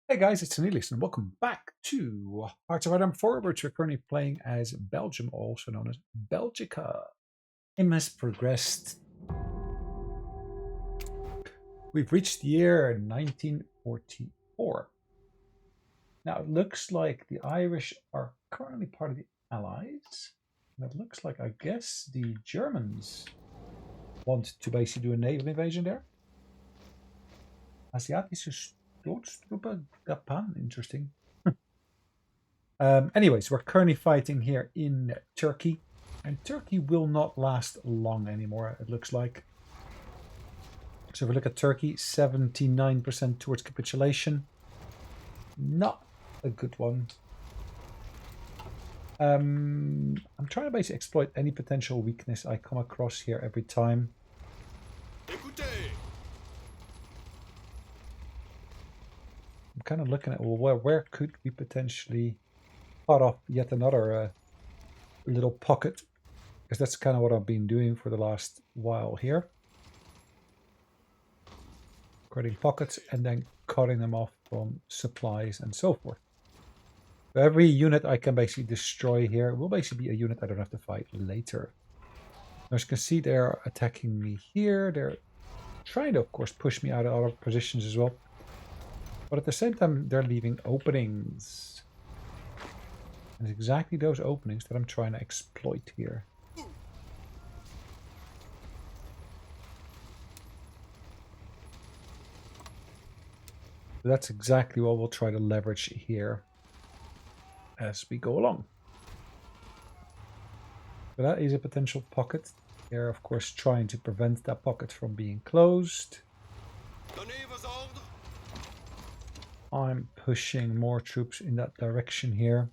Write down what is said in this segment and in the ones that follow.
Hey guys, it's Sonelias and welcome back to Hearts of HOI4, which we're currently playing as Belgium, also known as Belgica. Game has progressed. We've reached the year 1944. Now it looks like the Irish are currently part of the Allies. And it looks like, I guess, the Germans want to basically do a naval invasion there. Asiatische Stoßtruppe Japan, interesting. Anyways, we're currently fighting here in Turkey, and Turkey will not last long anymore, it looks like. So if we look at Turkey, 79% towards capitulation. Not a good one. I'm trying to basically exploit any potential weakness I come across here every time. I'm kind of looking at, well, where could we potentially cut off yet another little pocket? Because that's kind of what I've been doing for the last while here. Creating pockets and then cutting them off from supplies and so forth. So every unit I can basically destroy here will basically be a unit I don't have to fight later. As you can see, they're attacking me here. They're trying to, of course, push me out of other positions as well. But at the same time, they're leaving openings. And it's exactly those openings that I'm trying to exploit here. That's exactly what we'll try to leverage here as we go along. So that is a potential pocket. They're, of course, trying to prevent that pocket from being closed. I'm pushing more troops in that direction here.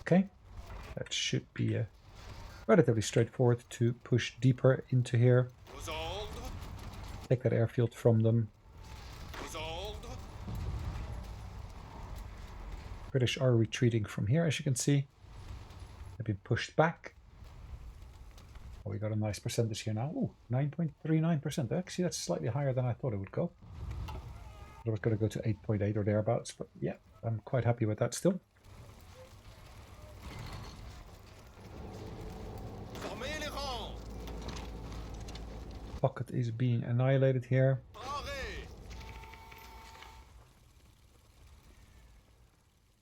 Okay, that should be relatively straightforward to push deeper into here. Take that airfield from them. British are retreating from here, as you can see. They've been pushed back. Oh, we got a nice percentage here now. Ooh, 9.39%. Actually, that's slightly higher than I thought it would go. I was going to go to 8.8 or thereabouts, but yeah, I'm quite happy with that still. Pocket is being annihilated here.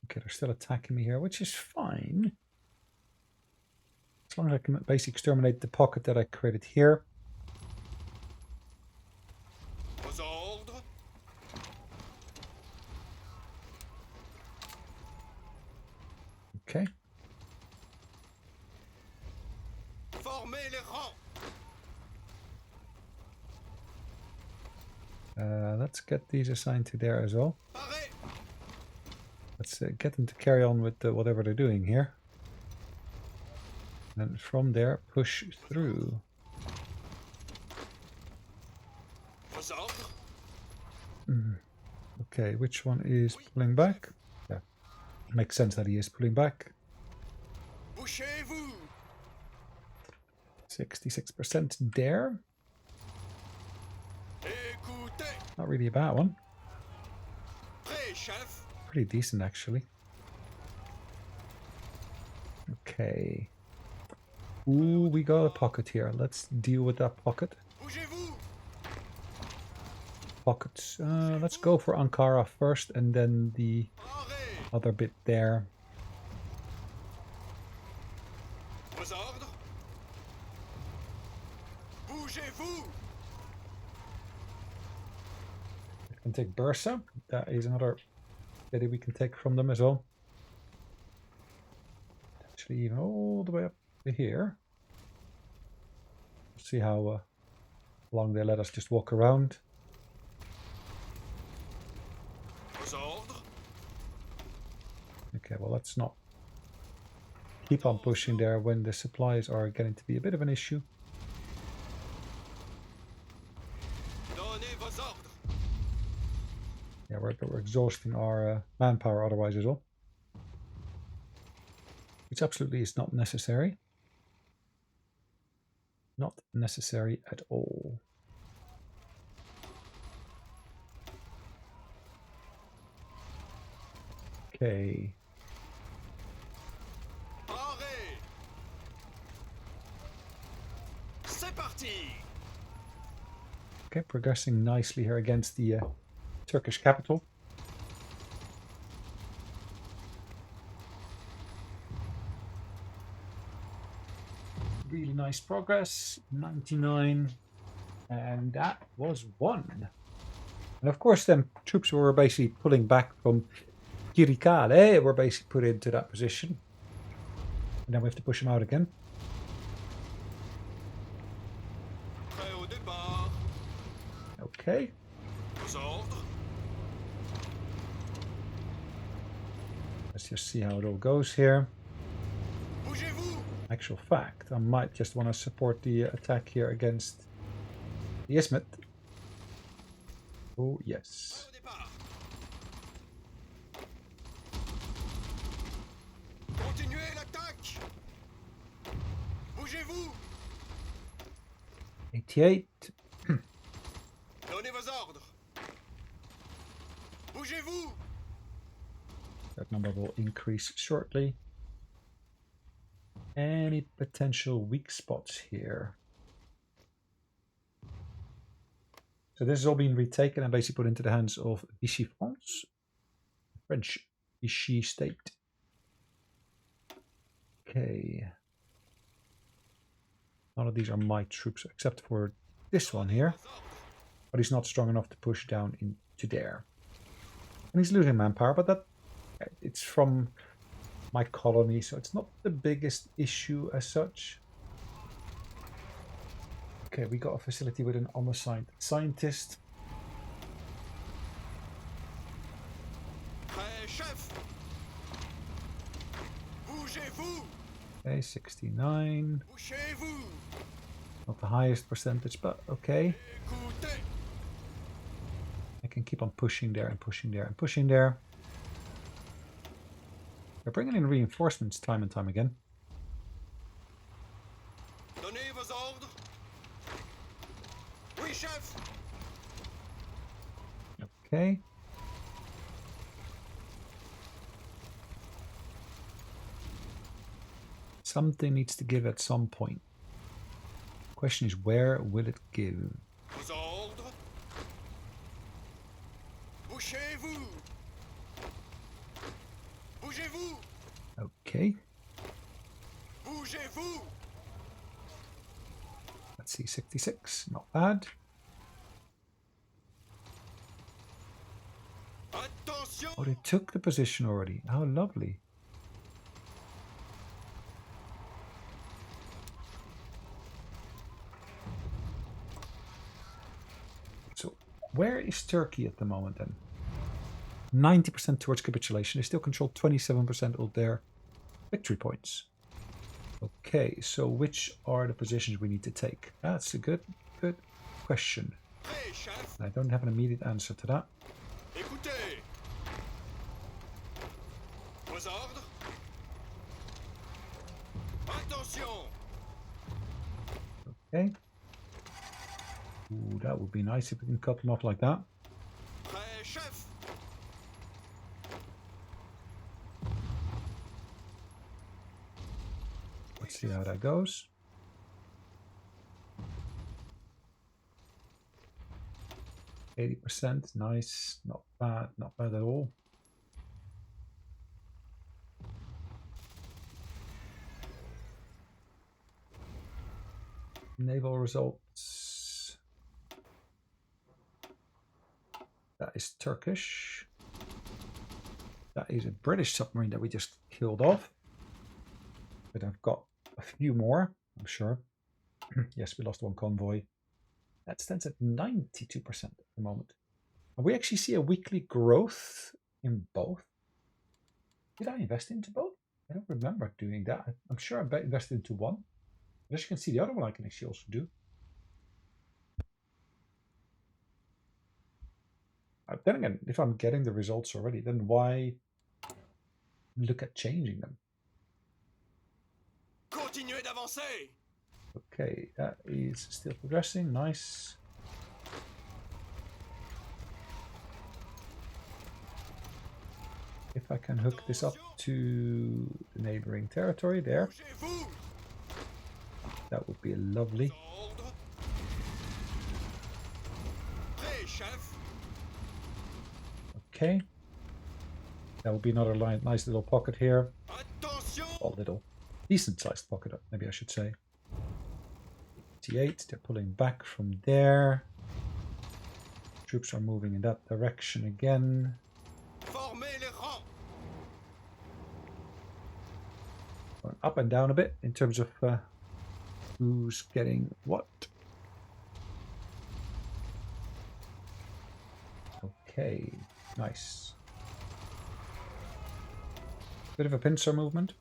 Okay, they're still attacking me here, which is fine. As long as I can basically exterminate the pocket that I created here. Okay. Let's get these assigned to there as well. Let's get them to carry on with whatever they're doing here. And from there, push through. Okay, which one is pulling back? Yeah, makes sense that he is pulling back. 66% there. Not really a bad one. Pretty decent, actually. Okay. Ooh, we got a pocket here. Let's deal with that pocket. Pockets. Let's go for Ankara first and then the other bit there. We can take Bursa. That is another city we can take from them as well. Actually, even all the way up to here. See how long they let us just walk around. Okay, well, let's not keep on pushing there when the supplies are getting to be a bit of an issue. Yeah, we're exhausting our manpower otherwise as well. Which absolutely is not necessary. Not necessary at all. Okay. Okay, progressing nicely here against the Turkish capital. Really nice progress, 99, and that was 1. And of course, then troops were basically pulling back from Kirikale were basically put into that position. And then we have to push them out again. Okay. Let's just see how it all goes here. Actual fact, I might just want to support the attack here against the Ismet. Oh, yes. Continuez l'attaque. Bougez-vous. 88. Donnez vos ordres. Bougez-vous. That number will increase shortly. Any potential weak spots here? So this has all been retaken and basically put into the hands of Vichy France, French Vichy state. Okay. None of these are my troops except for this one here. But he's not strong enough to push down into there. And he's losing manpower, but that it's from my colony, so it's not the biggest issue as such. Okay, we got a facility with an unassigned scientist. Chef. Bougez-vous. Okay, 69. Bougez-vous. Not the highest percentage, but okay. Écoutez. I can keep on pushing there and pushing there and pushing there. They're bringing in reinforcements time and time again. Donnez vos ordres. Oui, chef. Okay. Something needs to give at some point. Question is, where will it give? Vos ordres. Bougez-vous. Bougez-vous. Okay. Bougez-vous. Let's see, 66. Not bad. Attention. Oh, they took the position already. How lovely. So, where is Turkey at the moment then? 90% towards capitulation. They still control 27% of their victory points. Okay, so which are the positions we need to take? That's a good question. Prêt, chef. I don't have an immediate answer to that. Écoutez. Vos ordres. Attention. Okay. Ooh, that would be nice if we can cut them off like that. Prêt, chef. Let's see how that goes. %, nice, not bad at all. Naval results. That is Turkish. That is a British submarine that we just killed off. But I've got a few more, I'm sure. Yes, we lost one convoy. That stands at 92% at the moment. And we actually see a weekly growth in both. Did I invest into both? I don't remember doing that. I'm sure I invested into one. But as you can see, the other one I can actually also do. Then again, if I'm getting the results already, then why look at changing them? Continuez d'avancer. Okay, that is still progressing. Nice. If I can hook this up to the neighboring territory there, Bougez-vous. that would be lovely. Ordre. Prêt, chef. Okay. That would be another nice little pocket here. Attention. A little decent sized pocket, maybe I should say. T8, they're pulling back from there. Troops are moving in that direction again. Formez les rangs. Going up and down a bit in terms of who's getting what. Okay, nice. Bit of a pincer movement.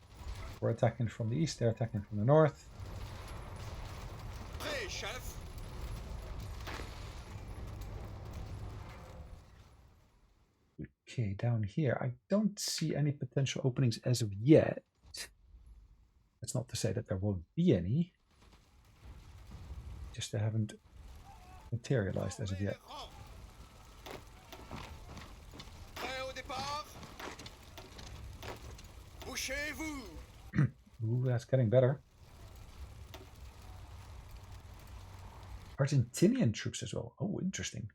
We're attacking from the east, they're attacking from the north. Prêt, chef. Okay, down here, I don't see any potential openings as of yet. That's not to say that there won't be any. Just they haven't materialized as of yet. Prêt au départ. Bouchez-vous. Ooh, that's getting better. Argentinian troops as well. Oh, interesting.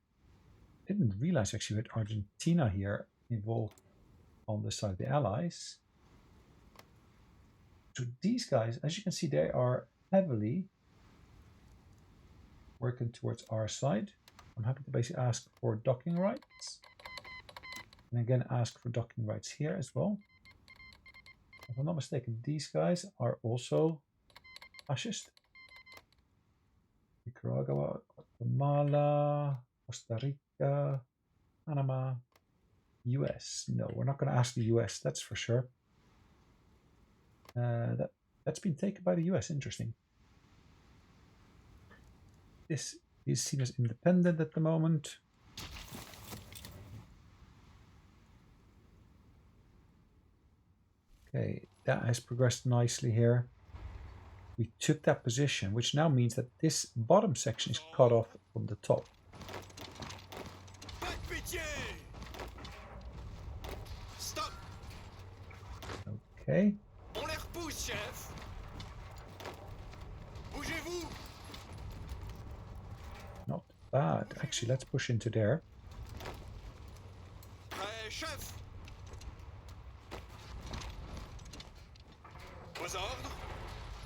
Didn't realize actually we had Argentina here involved on the side of the Allies. So these guys, as you can see, they are heavily working towards our side. I'm happy to basically ask for docking rights. And again, ask for docking rights here as well. If I'm not mistaken, these guys are also fascist. Nicaragua, Guatemala, Costa Rica, Panama, US. No, we're not going to ask the US, that's for sure. That's been taken by the US. Interesting. This is seen as independent at the moment. Okay, that has progressed nicely here. We took that position, which now means that this bottom section is cut off from the top. Pas de pitié. Stop. Okay. On les repousse, chef. Bougez-vous. Not bad. Actually, let's push into there. Prêt, chef. Aux ordres.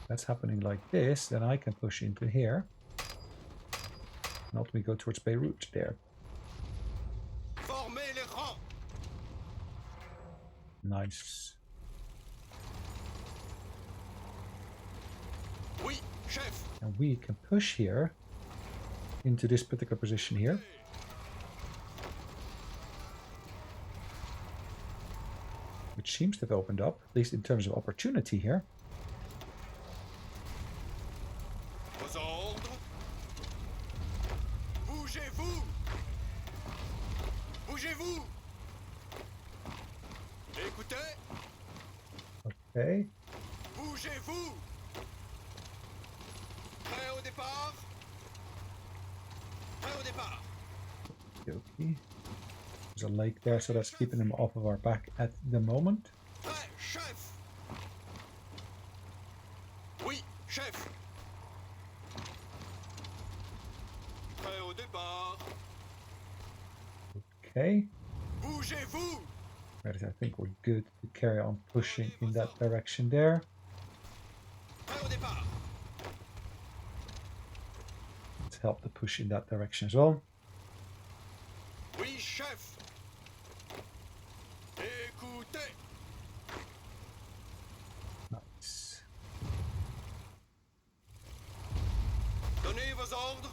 That's happening like this. Then I can push into here. And ultimately go towards Beirut there. Formez les rangs. Nice. Oui, chef. And we can push here into this particular position here. Which seems to have opened up, at least in terms of opportunity here. Aux ordres. Bougez-vous. Bougez-vous. Écoutez. Okay. Bougez-vous. Prêt au départ. Prêt au départ. Okay. There's a lake there, so that's keeping them off of our back at the moment. Prêt, chef. Oui, chef. Prêt au départ. Okay. Bougez-vous. Right, I think we're good to carry on pushing in that direction there. Prêt au départ. Let's help the push in that direction as well. Oui, chef. Écoutez. Nice. Donnez vos ordres.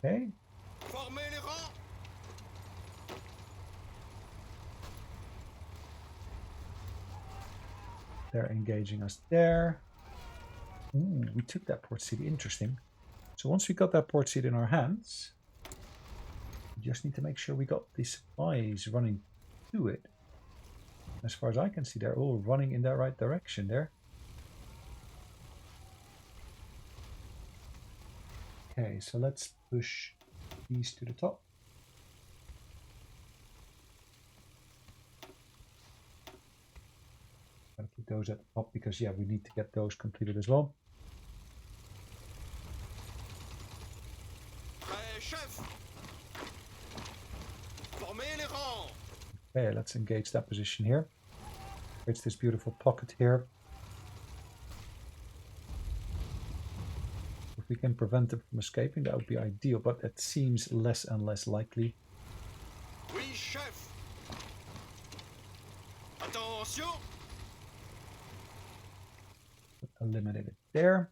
Okay. Formez les rangs. They're engaging us there. Ooh, we took that port city. Interesting. So once we got that port city in our hands, we just need to make sure we got the supplies running to it. As far as I can see, they're all running in the right direction there. Okay, so let's push these to the top. Gotta keep those at the top because, yeah, we need to get those completed as well. Prêt, chef. Formez les rangs. Okay, let's engage that position here. Creates this beautiful pocket here. If we can prevent them from escaping, that would be ideal, but it seems less and less likely. Oui, chef. Attention. Eliminated there.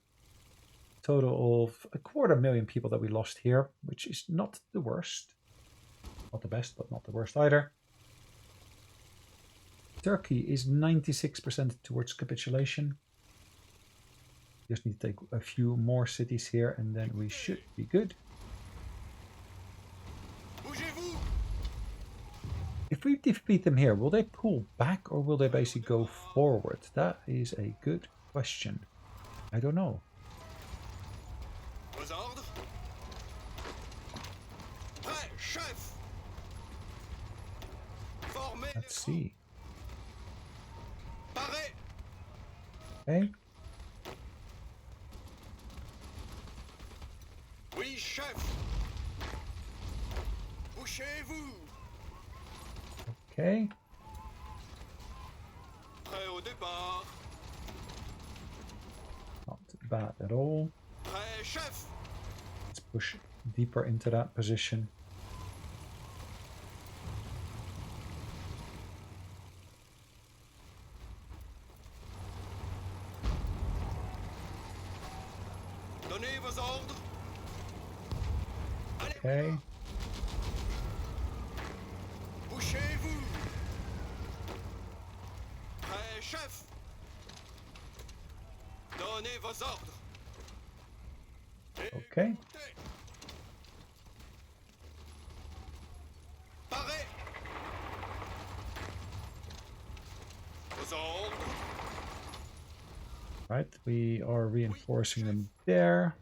Total of 250,000 people that we lost here, which is not the worst. Not the best, but not the worst either. Turkey is 96% towards capitulation. Just need to take a few more cities here and then we should be good. Bougez-vous. If we defeat them here, will they pull back or will they basically go forward? That is a good question. I don't know. Aux ordres. Prêt, chef. Formez Let's les see. rangs. Parez. Okay. Oui, chef. Bouchez-vous. Okay. Prêt au départ. Not bad at all. Prêt, chef. Let's push deeper into that position. Donnez vos ordres. Allez. Okay. Bouchez-vous. Prêt, chef. Donnez vos ordres. Okay. Parez. Aux ordres. Right, we are reinforcing them there.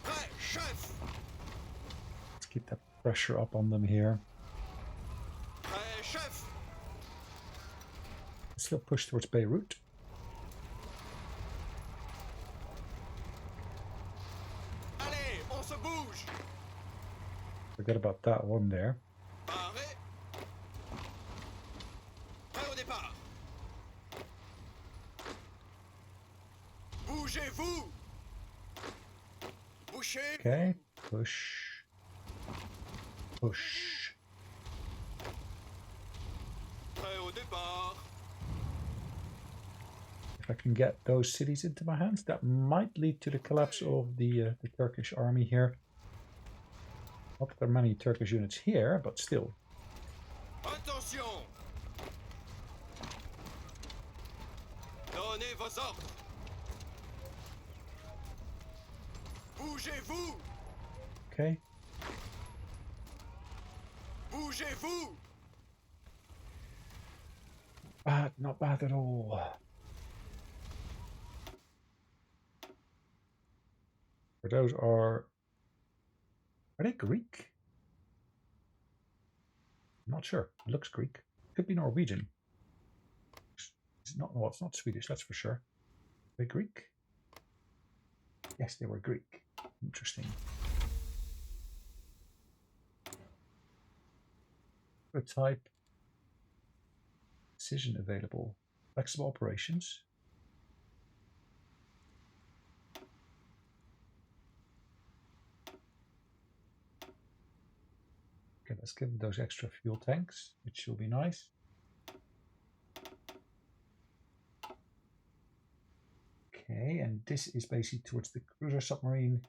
Prêt, chef. Let's keep that pressure up on them here. Prêt, chef. Still push towards Beirut. Allez, on se bouge. Forget about that one there. Parez. Prêt au départ. Bougez-vous. Bouchez. Okay, push. Push. Prêt au départ. If I can get those cities into my hands, that might lead to the collapse of the Turkish army here. Not that there are many Turkish units here, but still. Attention. Donnez vos ordres. Bougez-vous. Okay. Bougez-vous. Bad, not bad at all. Those are they Greek? I'm not sure. It looks Greek. Could be Norwegian. It's not. Well, it's not Swedish. That's for sure. Are they Greek? Yes, they were Greek. Interesting. Type. Decision available. Flexible operations. Okay, let's give them those extra fuel tanks, which will be nice. Okay, and this is basically towards the cruiser submarine.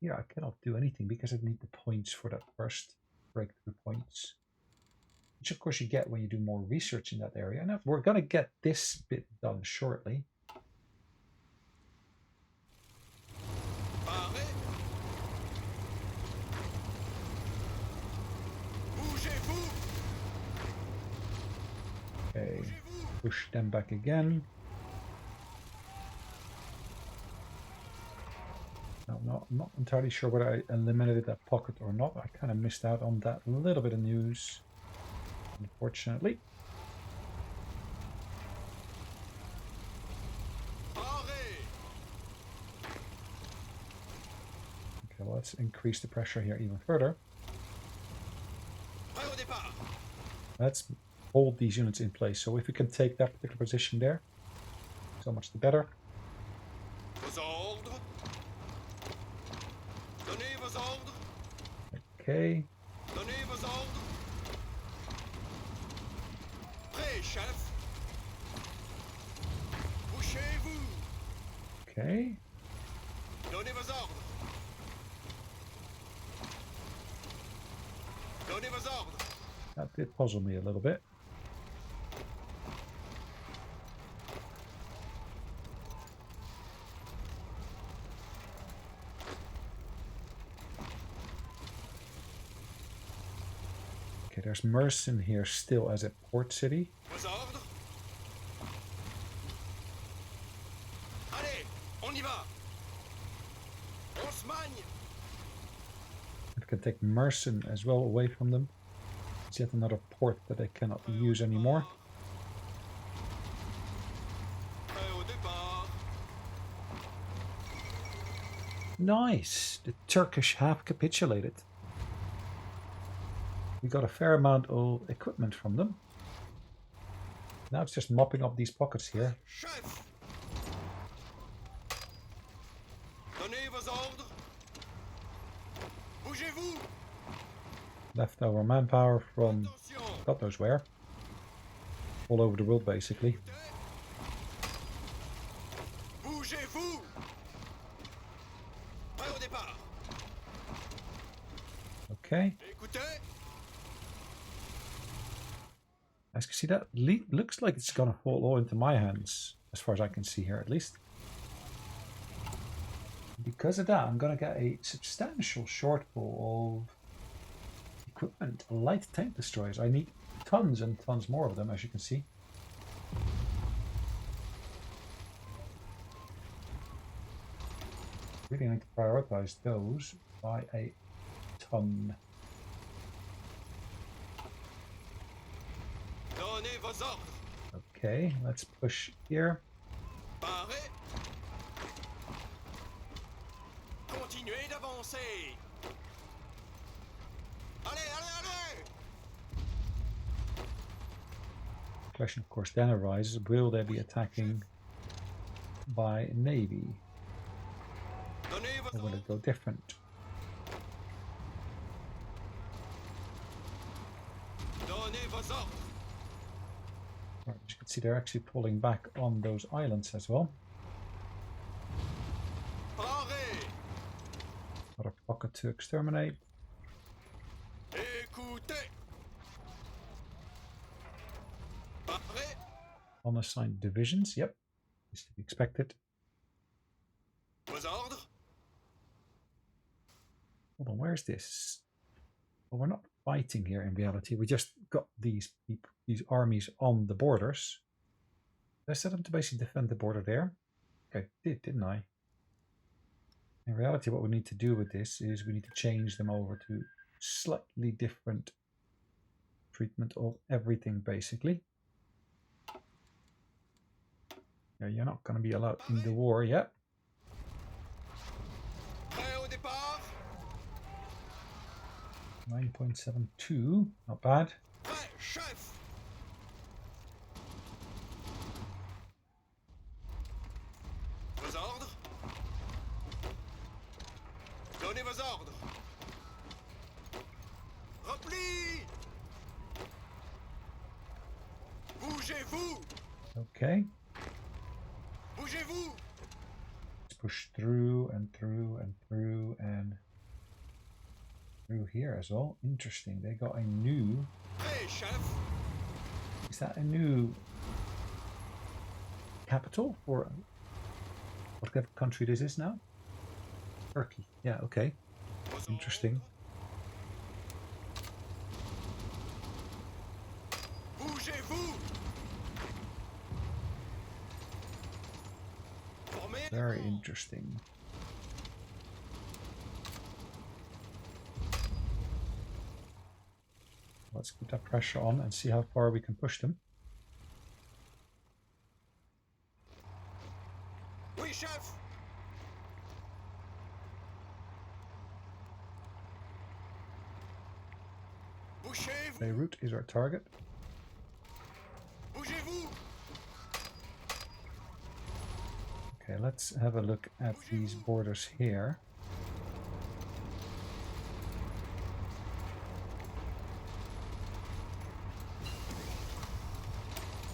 Here I cannot do anything because I need the points for that first breakthrough points. Which of course you get when you do more research in that area. And we're going to get this bit done shortly. Parez. Bougez-vous. Okay, Bougez-vous. push them back again. No, I'm not entirely sure whether I eliminated that pocket or not. I kind of missed out on that little bit of news, unfortunately. Arrêt. Okay, well, let's increase the pressure here even further. Prêt au départ. Let's hold these units in place. So if we can take that particular position there, so much the better. Vos ordres. Donnez vos ordres. Okay, Donnez vos ordres. Prêt, chef. Couchez-vous. okay. Donnez vos ordres. Donnez vos ordres. That did puzzle me a little bit. Okay, there's Mersin here still as a port city. Vos ordres. Allez, on y va. On se magne. If we can take Mersin as well away from them, it's yet another port that they cannot use anymore. Prêt au départ. Nice! The Turkish have capitulated. We got a fair amount of equipment from them. Now it's just mopping up these pockets here. Chef. Donnez vos ordres. Bougez-vous. Leftover manpower from Attention. God knows where. All over the world, basically. Bougez-vous. Prêt au départ. Okay. Écoutez. As you can see, that looks like it's gonna fall all into my hands, as far as I can see here, at least. Because of that, I'm gonna get a substantial shortfall of equipment. Light tank destroyers. I need tons and tons more of them, as you can see. Really need to prioritize those by a ton. Donnez vos ordres. Okay, let's push here. Parez. Continuez d'avancer. Allez, allez, allez. Question, of course, then arises: will they be attacking by navy, Donnez vos or will it ordres. go different? Donnez vos ordres. As you can see, they're actually pulling back on those islands as well. Parez. Another pocket to exterminate. Écoutez. Parez. Unassigned divisions, yep, is to be expected. Vos ordres. Hold on, where's this? Well, we're not fighting here in reality. We just got these armies on the borders. Did I set them to basically defend the border there? Okay, didn't I? In reality, what we need to do with this is we need to change them over to slightly different treatment of everything, basically. Yeah, you're not going to be allowed in the war yet. Prêt au départ. 9.72, not bad. Prêt, chef. Vos ordres. Donnez vos ordres. Repli. Bougez-vous. Okay, Bougez-vous. let's push through and through and through and through here as well. Interesting, they got a new... Prêt, chef. Is that a new capital for whatever country this is now? Turkey. Yeah, okay. Vos Interesting. ordres. Very interesting. Let's keep that pressure on and see how far we can push them. Oui, chef. Bougez-vous. Beirut is our target. Bougez-vous. Okay, let's have a look at these borders here.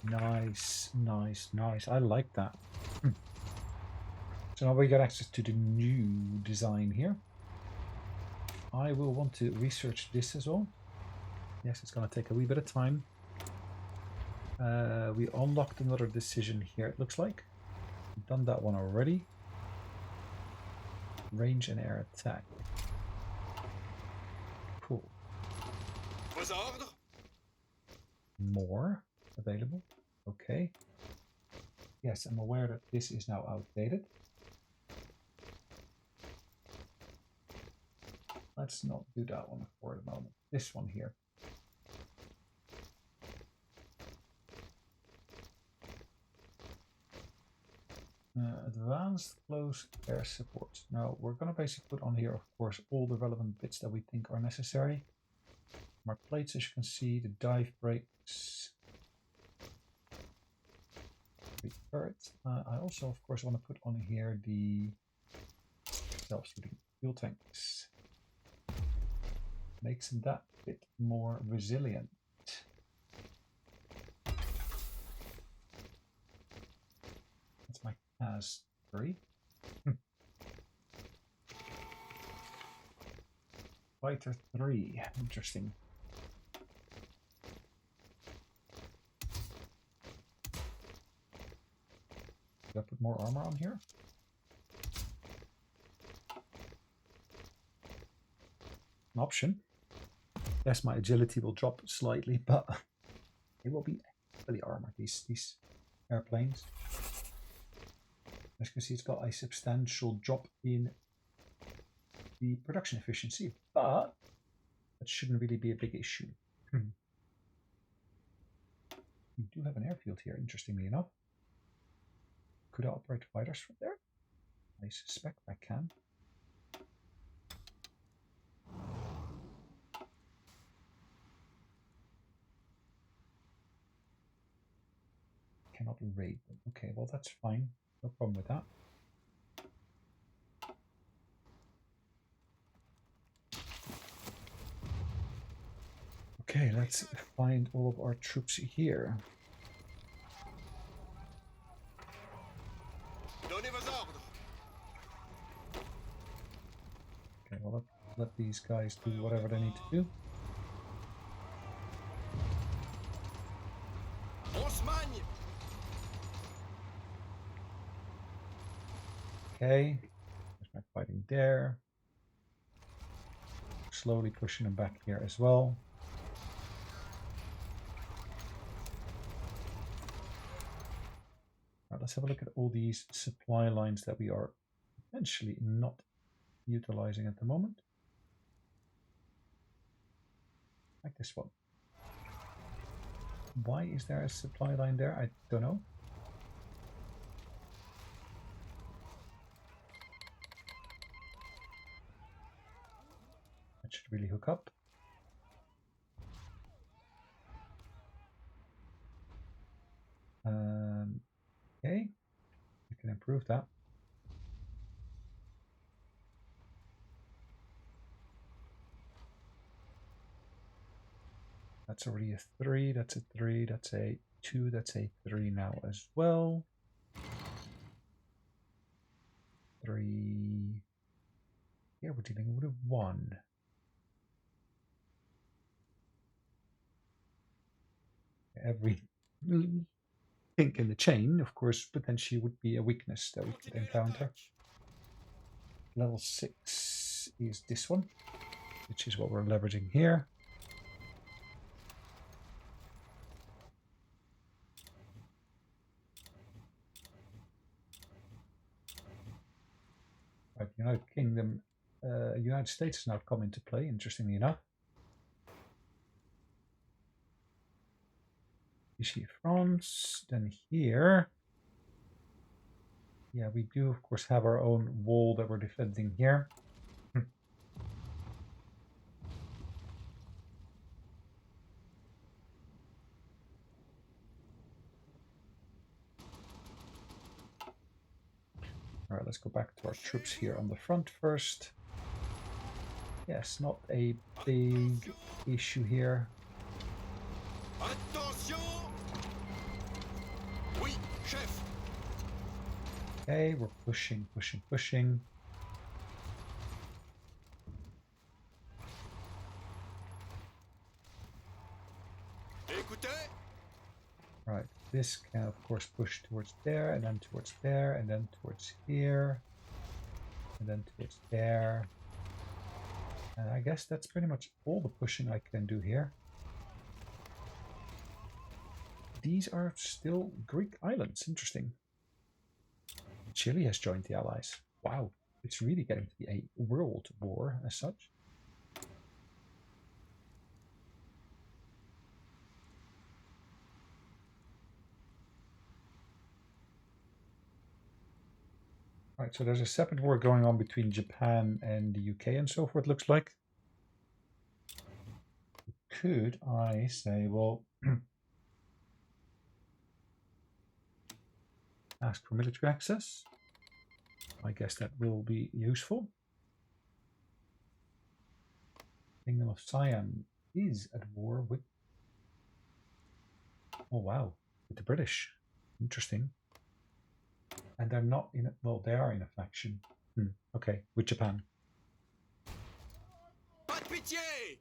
Nice, nice, nice. I like that. So now we got access to the new design here. I will want to research this as well. Yes, it's going to take a wee bit of time. We unlocked another decision here, it looks like. We've done that one already. Range and air attack. Cool. Vos ordres. More available. Okay. Yes, I'm aware that this is now outdated. Let's not do that one for the moment. This one here. Advanced close air support. Now we're going to basically put on here, of course, all the relevant bits that we think are necessary. Mark plates, as you can see, the dive brakes. I also, of course, want to put on here the self-shooting fuel tanks. Makes them that bit more resilient. That's my CAS 3. Fighter 3, interesting. Did I put more armor on here? An option. Yes, my agility will drop slightly, but it will be fully armored, these airplanes. As you can see, it's got a substantial drop in the production efficiency, but that shouldn't really be a big issue. We do have an airfield here, interestingly enough. Could I operate fighters from there? I suspect I can. Cannot raid them. Okay, well that's fine. No problem with that. Okay, let's find all of our troops here. Donnez vos ordres. Okay, well let these guys do whatever they need to do. On se magne. Okay, there's my fighting there. Slowly pushing them back here as well. Right, let's have a look at all these supply lines that we are potentially not utilizing at the moment. Like this one. Why is there a supply line there? I don't know. That should really hook up. Okay, we can improve that. That's already a 3, that's a 3, that's a 2, that's a 3 now as well. 3. Here we're dealing with a 1. Every kink in the chain, of course, potentially would be a weakness that we could encounter. Level 6 is this one, which is what we're leveraging here. Right, United Kingdom, United States has now come into play, interestingly enough. You see France, then here. Yeah, we do, of course, have our own wall that we're defending here. All right, let's go back to our troops here on the front first. Yes, not a big issue here. Attention! Oui, chef. Okay, we're pushing, pushing, pushing. Écoutez. Right, this can of course push towards there, and then towards there, and then towards here, and then towards there. And I guess that's pretty much all the pushing I can do here. These are still Greek islands. Interesting. Chile has joined the Allies. Wow, it's really getting to be a world war as such. Right, so there's a separate war going on between Japan and the UK and so forth, looks like. Could I say, well, ask for military access? I guess that will be useful. Kingdom of Siam is at war with... Oh, wow. With the British. Interesting. And they're not in... Well, they are in a faction. Okay, with Japan. Pas de pitié!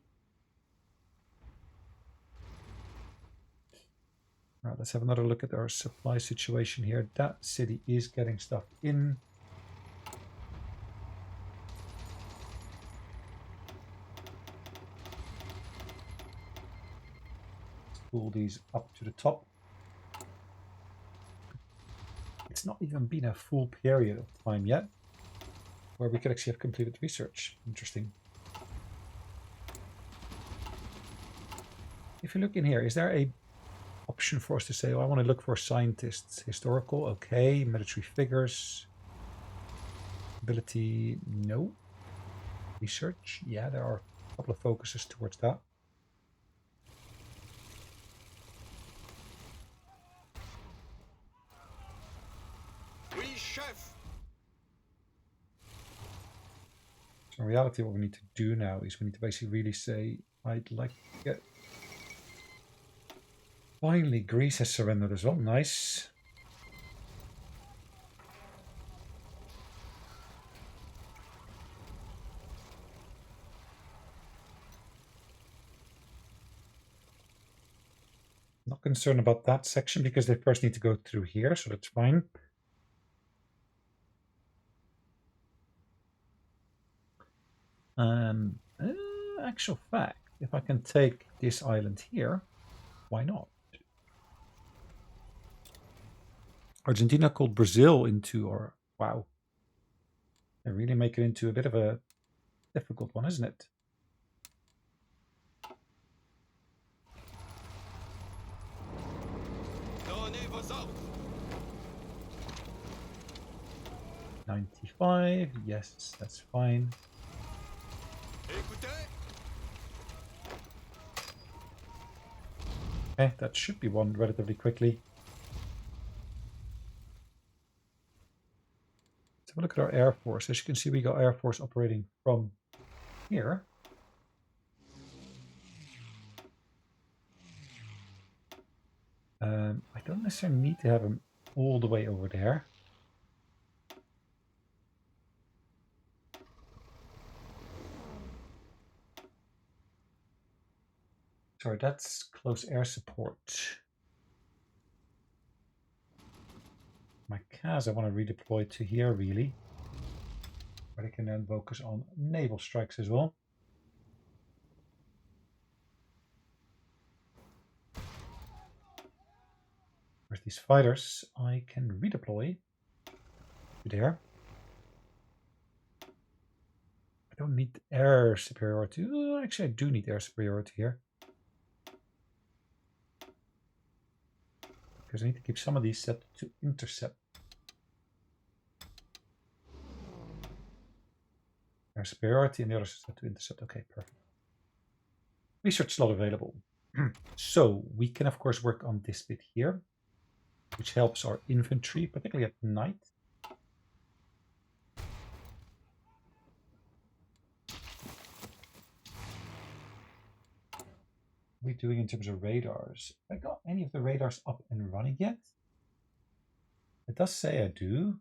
All right, let's have another look at our supply situation here. That city is getting stuff in. Let's pull these up to the top. It's not even been a full period of time yet where we could actually have completed research. Interesting. If you look in here, is there a option for us to say, oh, I want to look for scientists? Historical, okay. Military figures. Ability, no. Research, yeah, there are a couple of focuses towards that. Oui, chef. So in reality, what we need to do now is we need to basically really say, I'd like to get... Finally, Greece has surrendered as well. Nice. Not concerned about that section because they first need to go through here, so that's fine. Actual fact, if I can take this island here, why not? Argentina called Brazil into, or wow, they really make it into a bit of a difficult one, isn't it? Donnez vos ordres. 95, yes, that's fine. Écoutez. Okay, that should be won relatively quickly. Let's have a look at our Air Force. As you can see, we got Air Force operating from here. I don't necessarily need to have them all the way over there. Sorry, that's close air support. My CAS I want to redeploy to here, really. But I can then focus on naval strikes as well. Where's these fighters? I can redeploy to there. I don't need air superiority. Oh, actually, I do need air superiority here. Because I need to keep some of these set to intercept. Air superiority and the others set to intercept. Okay, perfect. Research slot available. So we can, of course, work on this bit here, which helps our infantry, particularly at night. What are we doing in terms of radars? Have I got any of the radars up and running yet? It does say I do.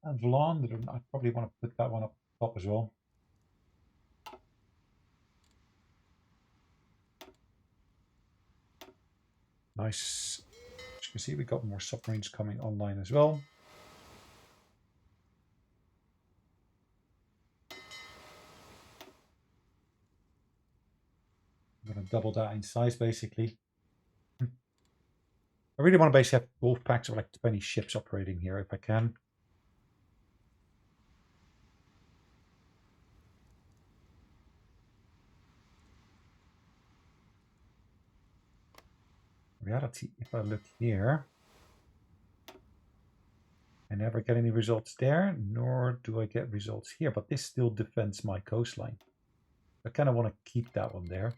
And Vlaanderen, I probably want to put that one up top as well. Nice. As you can see, we got more submarines coming online as well. I'm going to double that in size, basically. I really want to basically have wolf packs of like 20 ships operating here if I can. Reality, if I look here, I never get any results there, nor do I get results here, but this still defends my coastline. I kind of want to keep that one there.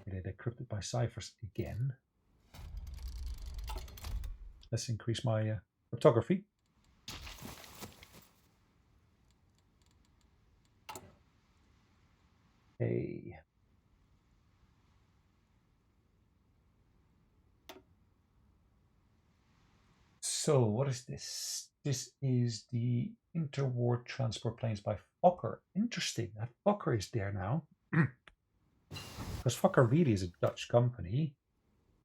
Get it encrypted by ciphers again. Let's increase my cryptography. Hey. So what is this? This is the interwar transport planes by Fokker. Interesting. That Fokker is there now. Because Fokker really is a Dutch company,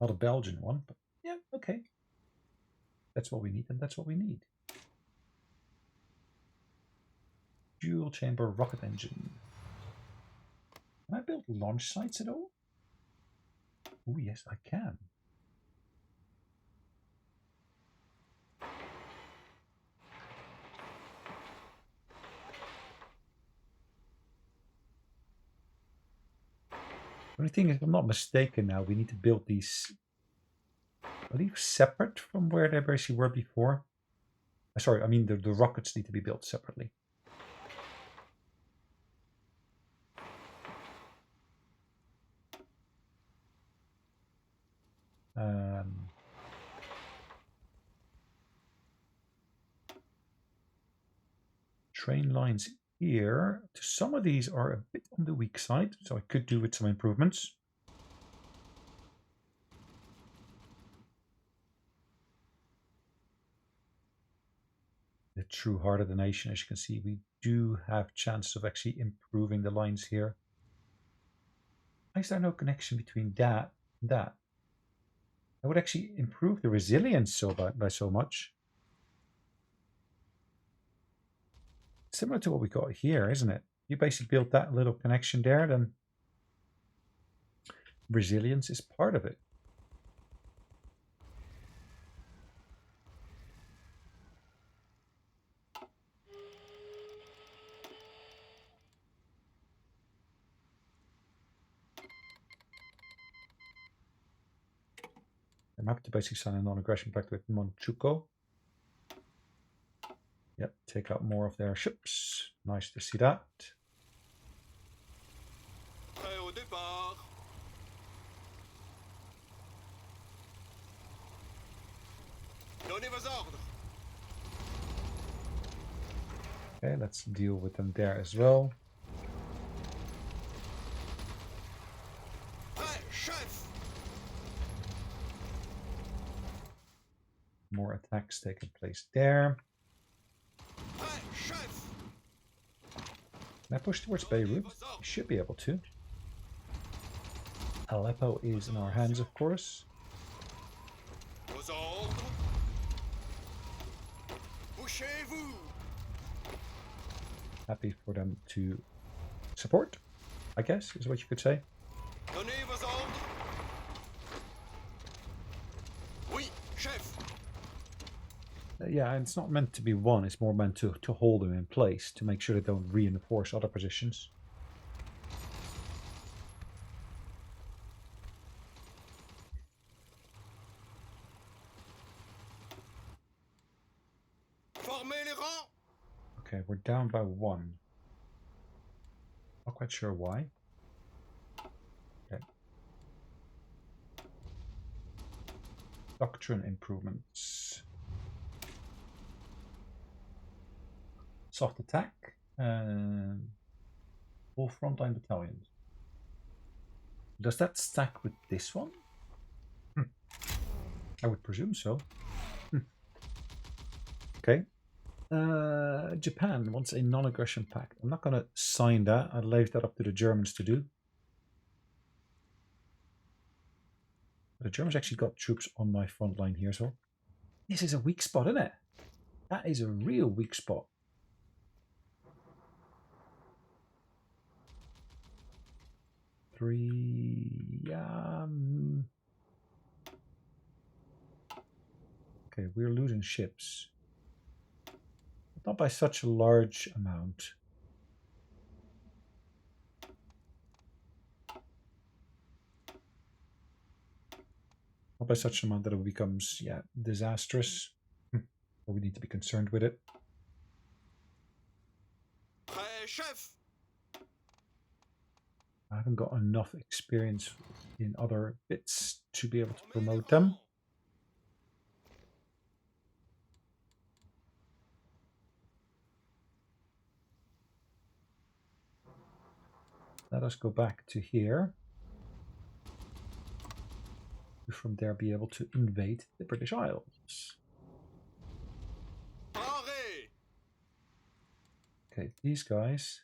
not a Belgian one. But yeah, okay. That's what we need, and that's what we need. Dual chamber rocket engine. Can I build launch sites at all? Oh yes, I can. The only thing is, if I'm not mistaken now, we need to build these, are these separate from where they basically were before? Sorry, I mean the rockets need to be built separately. Train lines here. Some of these are a bit on the weak side, so I could do with some improvements. The true heart of the nation, as you can see, we do have chances of actually improving the lines here. Why is there no connection between that and that? That would actually improve the resilience by so much. Similar to what we got here, isn't it? You basically build that little connection there, then resilience is part of it. I'm happy to basically sign a non-aggression pact with Monchuco. Yep, take out more of their ships. Nice to see that. Prêt au départ. Donnez vos ordres. Okay, let's deal with them there as well. Prêt, chef. More attacks taking place there. Prêt, chef. Can I push towards Beirut? I should be able to. Aleppo is in our hands, of course. Vos ordres. Bouchez-vous. Happy for them to support, I guess, is what you could say. Donnez vos ordres. Yeah, and it's not meant to be one. It's more meant to hold them in place, to make sure they don't reinforce other positions. Formez les rangs. Okay, we're down by 1. Not quite sure why. Okay. Doctrine improvements. Soft attack. All frontline battalions. Does that stack with this one? I would presume so. Okay. Japan wants a non-aggression pact. I'm not going to sign that. I'll leave that up to the Germans to do. The Germans actually got troops on my front line here, so this is a weak spot, isn't it? That is a real weak spot. Okay, we're losing ships. But not by such a large amount. Not by such an amount that it becomes, disastrous. But we need to be concerned with it. Prêt, chef. I haven't got enough experience in other bits to be able to promote them. Let us go back to here. From there be able to invade the British Isles. Paré. Okay, these guys.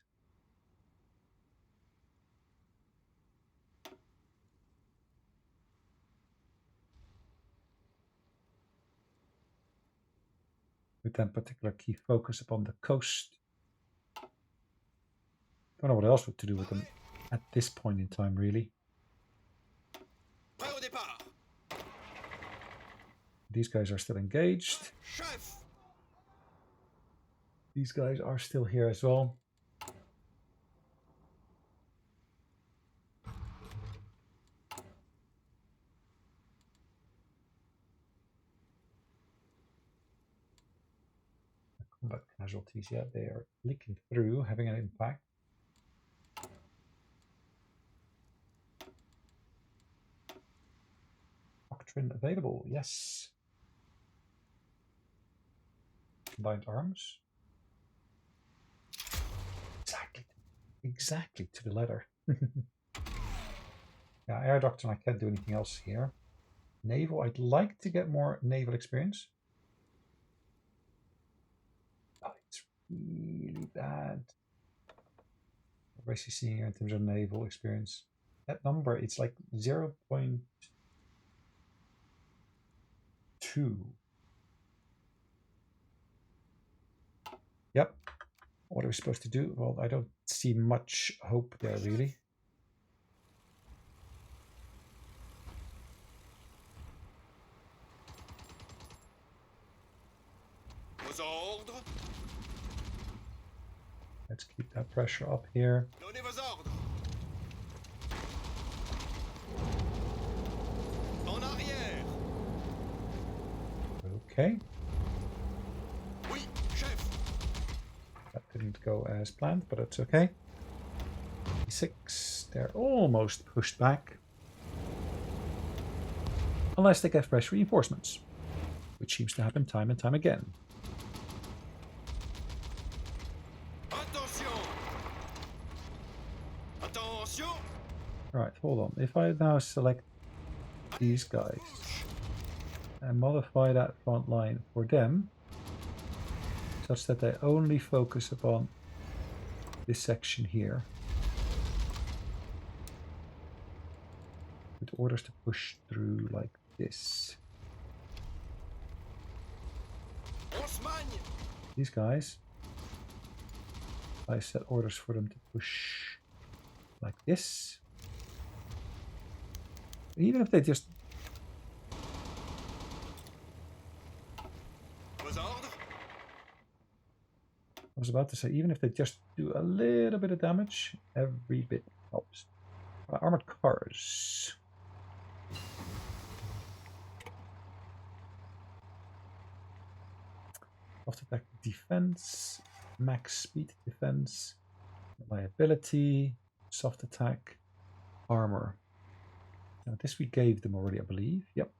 With that particular key focus upon the coast. Don't know what else to do with them at this point in time, really. Prêt au départ. These guys are still engaged. Chef. These guys are still here as well. Combat casualties, yeah, they are leaking through, having an impact. Doctrine available, yes. Combined arms. Exactly to the letter. Yeah, air doctrine, I can't do anything else here. Naval, I'd like to get more naval experience. Oh, it's really bad. What are you seeing here in terms of naval experience? That number, it's like 0.2. Yep. What are we supposed to do? Well, I don't see much hope there, really. Vos ordres. Let's keep that pressure up here. Donnez vos ordres. En arrière. Okay. Oui, chef. That didn't go as planned, but it's okay. 6. They're almost pushed back. Unless they get fresh reinforcements, which seems to happen time and time again. Attention. Attention. Alright, hold on. If I now select these guys and modify that front line for them, such that they only focus upon this section here, with orders to push through like this. Osmagne. These guys, I set orders for them to push like this. Even if they just... Vos ordres? I was about to say, even if they just do a little bit of damage, every bit helps. Armored cars. Soft attack defense, max speed defense, reliability, soft attack, armor. Now this we gave them already, I believe. Yep.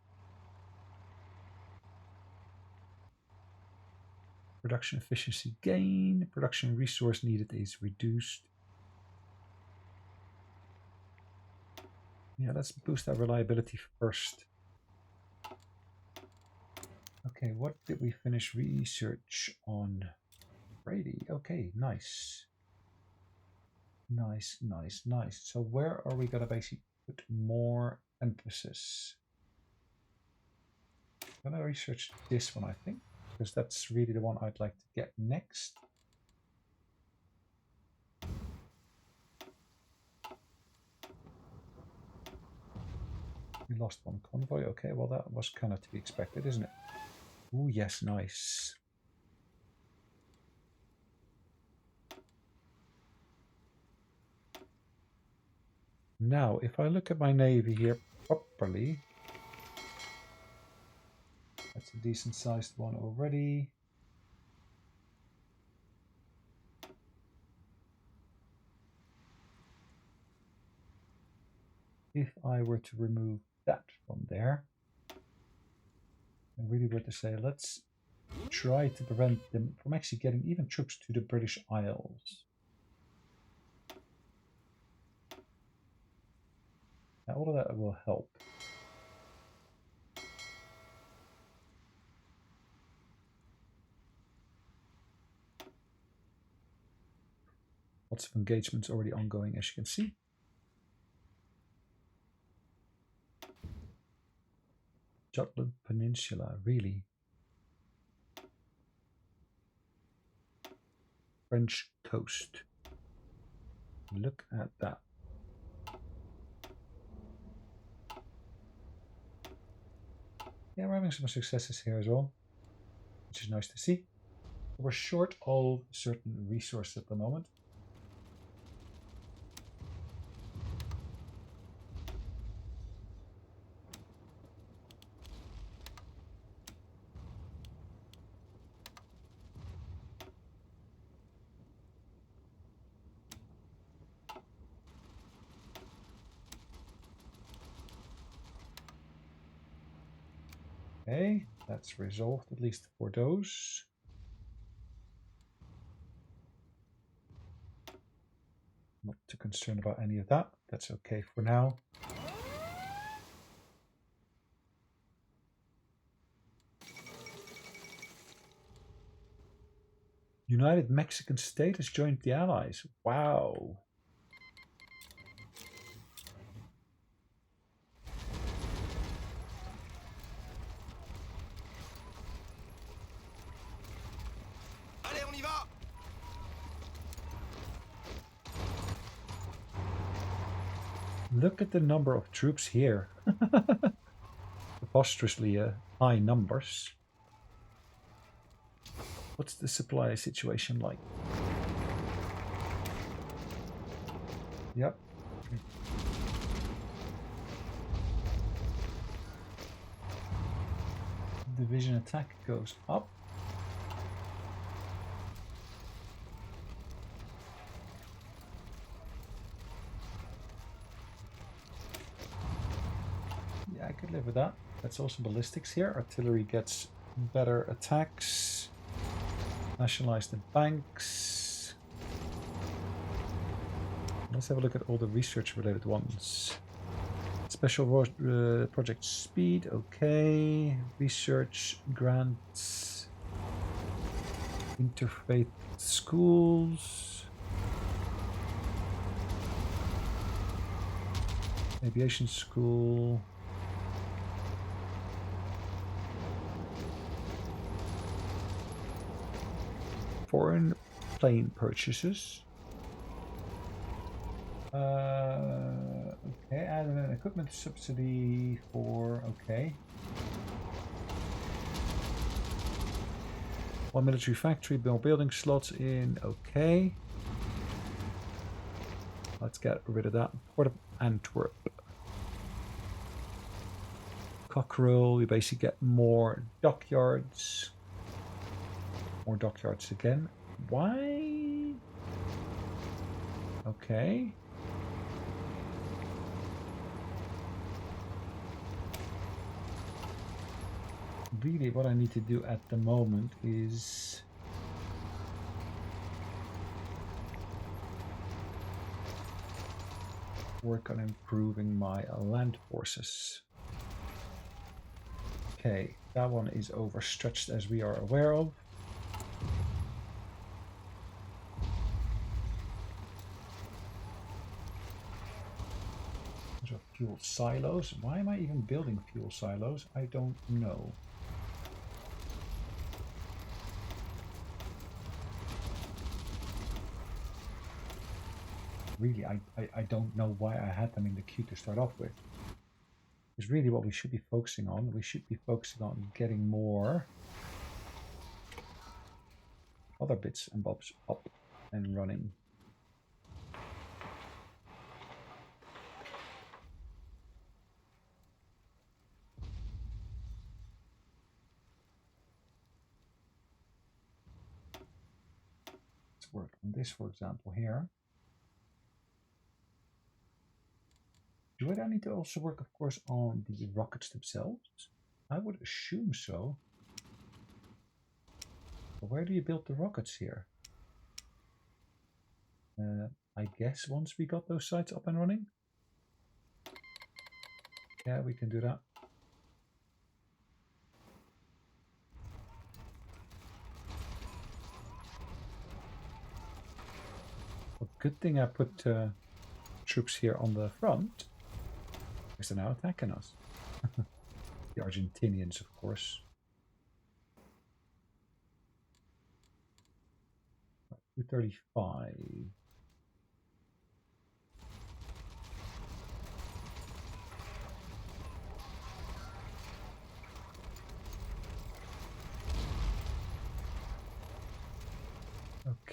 Production efficiency gain, production resource needed is reduced. Yeah, let's boost that reliability first. Okay, what did we finish research on? Brady. Okay, nice. Nice, nice, nice. So where are we going to basically put more emphasis? I'm going to research this one, I think, because that's really the one I'd like to get next. We lost one convoy. Okay, well, that was kind of to be expected, isn't it? Oh, yes, nice. Now, if I look at my navy here properly, that's a decent sized one already. If I were to remove that from there, I really were to say, let's try to prevent them from actually getting even troops to the British Isles. Now, all of that will help. Lots of engagements already ongoing, as you can see. Jutland Peninsula, really. French coast. Look at that. Yeah, we're having some successes here as well, which is nice to see. We're short of certain resources at the moment. Okay, that's resolved at least for those. Not too concerned about any of that. That's okay for now. United Mexican State has joined the Allies. Wow. Allez, on y va! Look at the number of troops here. Preposterously high numbers. What's the supply situation like? Yep. Division attack goes up. Yeah, I could live with that. That's also ballistics here. Artillery gets better attacks. Nationalize the banks. Let's have a look at all the research related ones. Special project speed, okay. Research grants. Interfaith schools. Aviation school. Foreign plane purchases. Okay, add an equipment subsidy for, okay. One military factory, more building slots in. Okay. Let's get rid of that. Port of Antwerp. Cockerel, we basically get more dockyards. More dockyards again. Why? Okay. Really, what I need to do at the moment is work on improving my land forces. Okay, that one is overstretched as we are aware of. Those are fuel silos. Why am I even building fuel silos? I don't know. Really, I don't know why I had them in the queue to start off with. Is really what we should be focusing on. We should be focusing on getting more other bits and bobs up and running. Let's work on this, for example, here. Do I need to also work, of course, on the rockets themselves? I would assume so. But where do you build the rockets here? I guess once we got those sites up and running? Yeah, we can do that. Well, good thing I put troops here on the front. Because they're now attacking us. The Argentinians, of course. 235.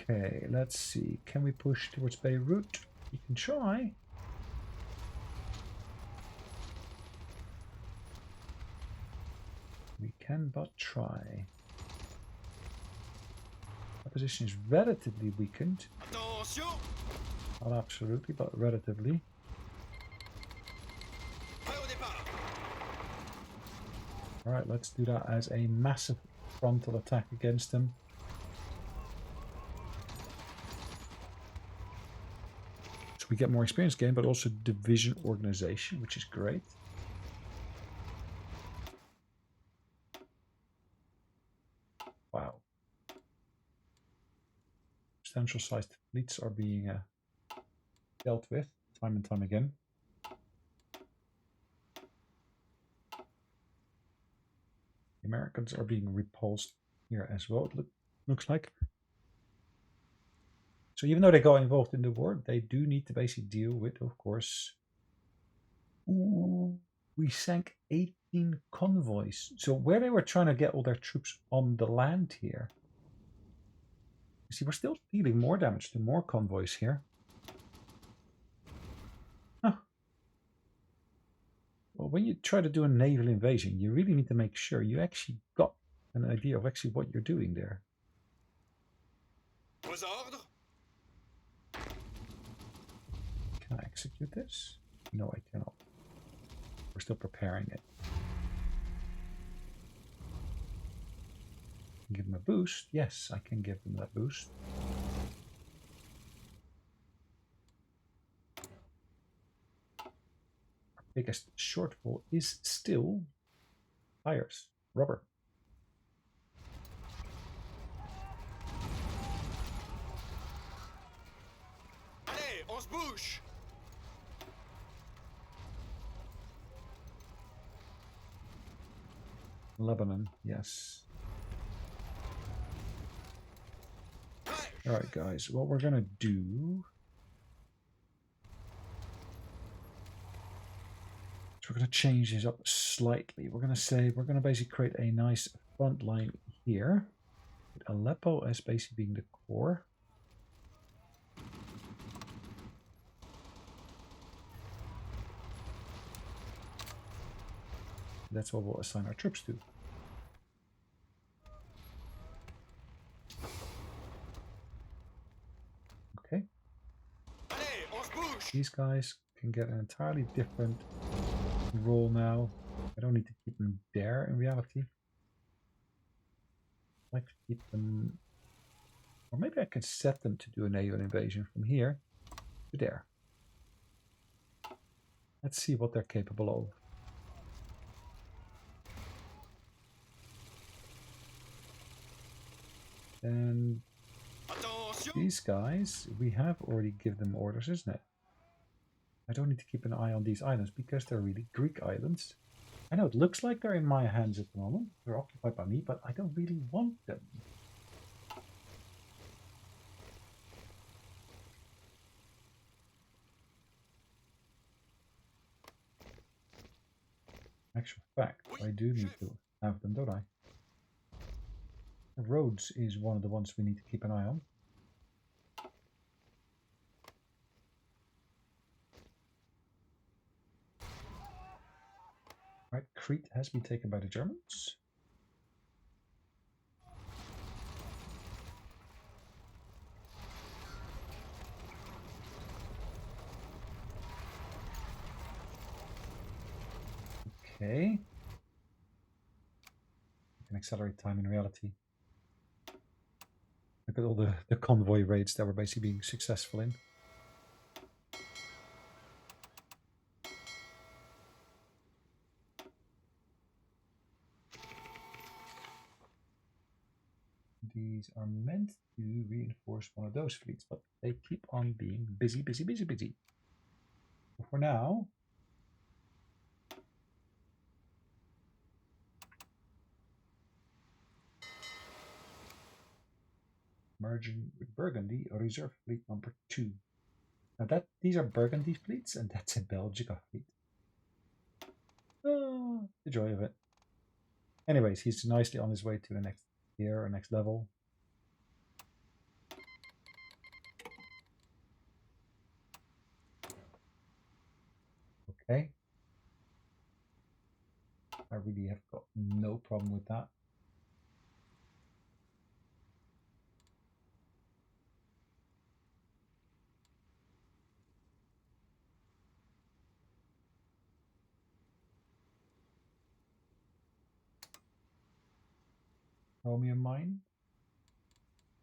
Okay, let's see. Can we push towards Beirut? We can try. We can but try. Our position is relatively weakened. Attention! Not absolutely, but relatively. Prêt au départ! Alright, let's do that as a massive frontal attack against them. So we get more experience gain, but also division organization, which is great. Wow. Substantial sized fleets are being dealt with time and time again. The Americans are being repulsed here as well, it looks like. So even though they got involved in the war, they do need to basically deal with, of course. Ooh, we sank 18 convoys. So where they were trying to get all their troops on the land here. You see, we're still dealing more damage to more convoys here. Huh. Well, when you try to do a naval invasion, you really need to make sure you actually got an idea of actually what you're doing there. Vos ordres? Can I execute this? No, I cannot. We're still preparing it. Give them a boost. Yes, I can give them that boost. Our biggest shortfall is still tires, rubber. Allez, on se bouge! Lebanon, yes. Alright guys, what we're gonna do is we're gonna change this up slightly. We're gonna say we're gonna basically create a nice front line here with Aleppo as basically being the core. That's what we'll assign our troops to. Okay. Allez, on se bouge. These guys can get an entirely different role now. I don't need to keep them there in reality. I like to keep them, or maybe I can set them to do an AO invasion from here to there. Let's see what they're capable of. And Attention. these guys, we have already given them orders, isn't it? I don't need to keep an eye on these islands because they're really Greek islands. I know it looks like they're in my hands at the moment. They're occupied by me, but I don't really want them. Actual fact, I do need to have them, don't I? The roads is one of the ones we need to keep an eye on. Right, Crete has been taken by the Germans. Okay. We can accelerate time in reality. Look at all the convoy raids that we're basically being successful in. These are meant to reinforce one of those fleets, but they keep on being busy, busy, busy, busy. So for now, merging with Burgundy, Reserve Fleet number 2. Now these are Burgundy fleets, and that's a Belgica fleet. Oh, the joy of it. Anyways, he's nicely on his way to the next tier or next level. Okay. I really have got no problem with that. Chromium mine.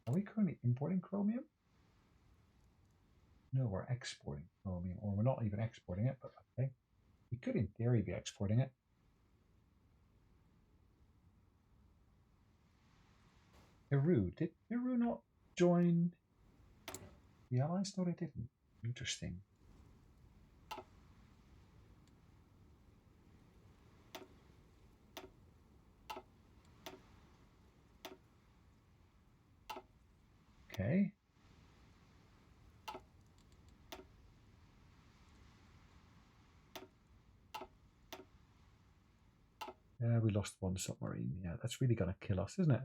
Are we currently importing chromium? No, we're exporting chromium, or we're not even exporting it, but okay. We could in theory be exporting it. Peru. Did Peru not join the Allies? No, they didn't. Interesting. Okay. Yeah, we lost one submarine. Yeah, that's really gonna kill us, isn't it?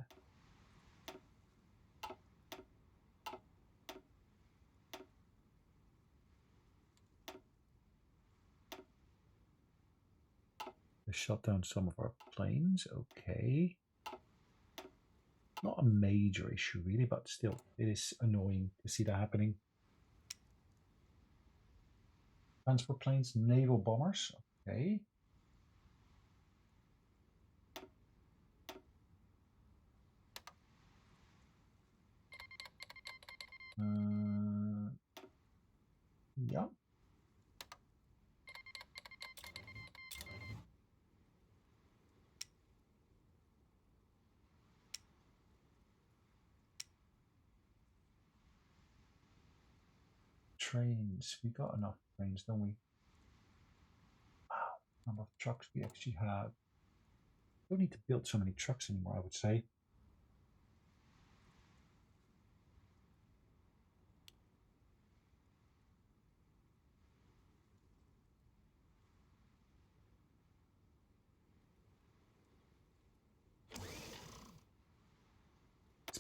They shot down some of our planes. Okay. Not a major issue, really, but still, it is annoying to see that happening. Transport planes, naval bombers. Okay. Yeah. Trains. We got enough trains, don't we? Wow. Number of trucks we actually have. Don't need to build so many trucks anymore, I would say.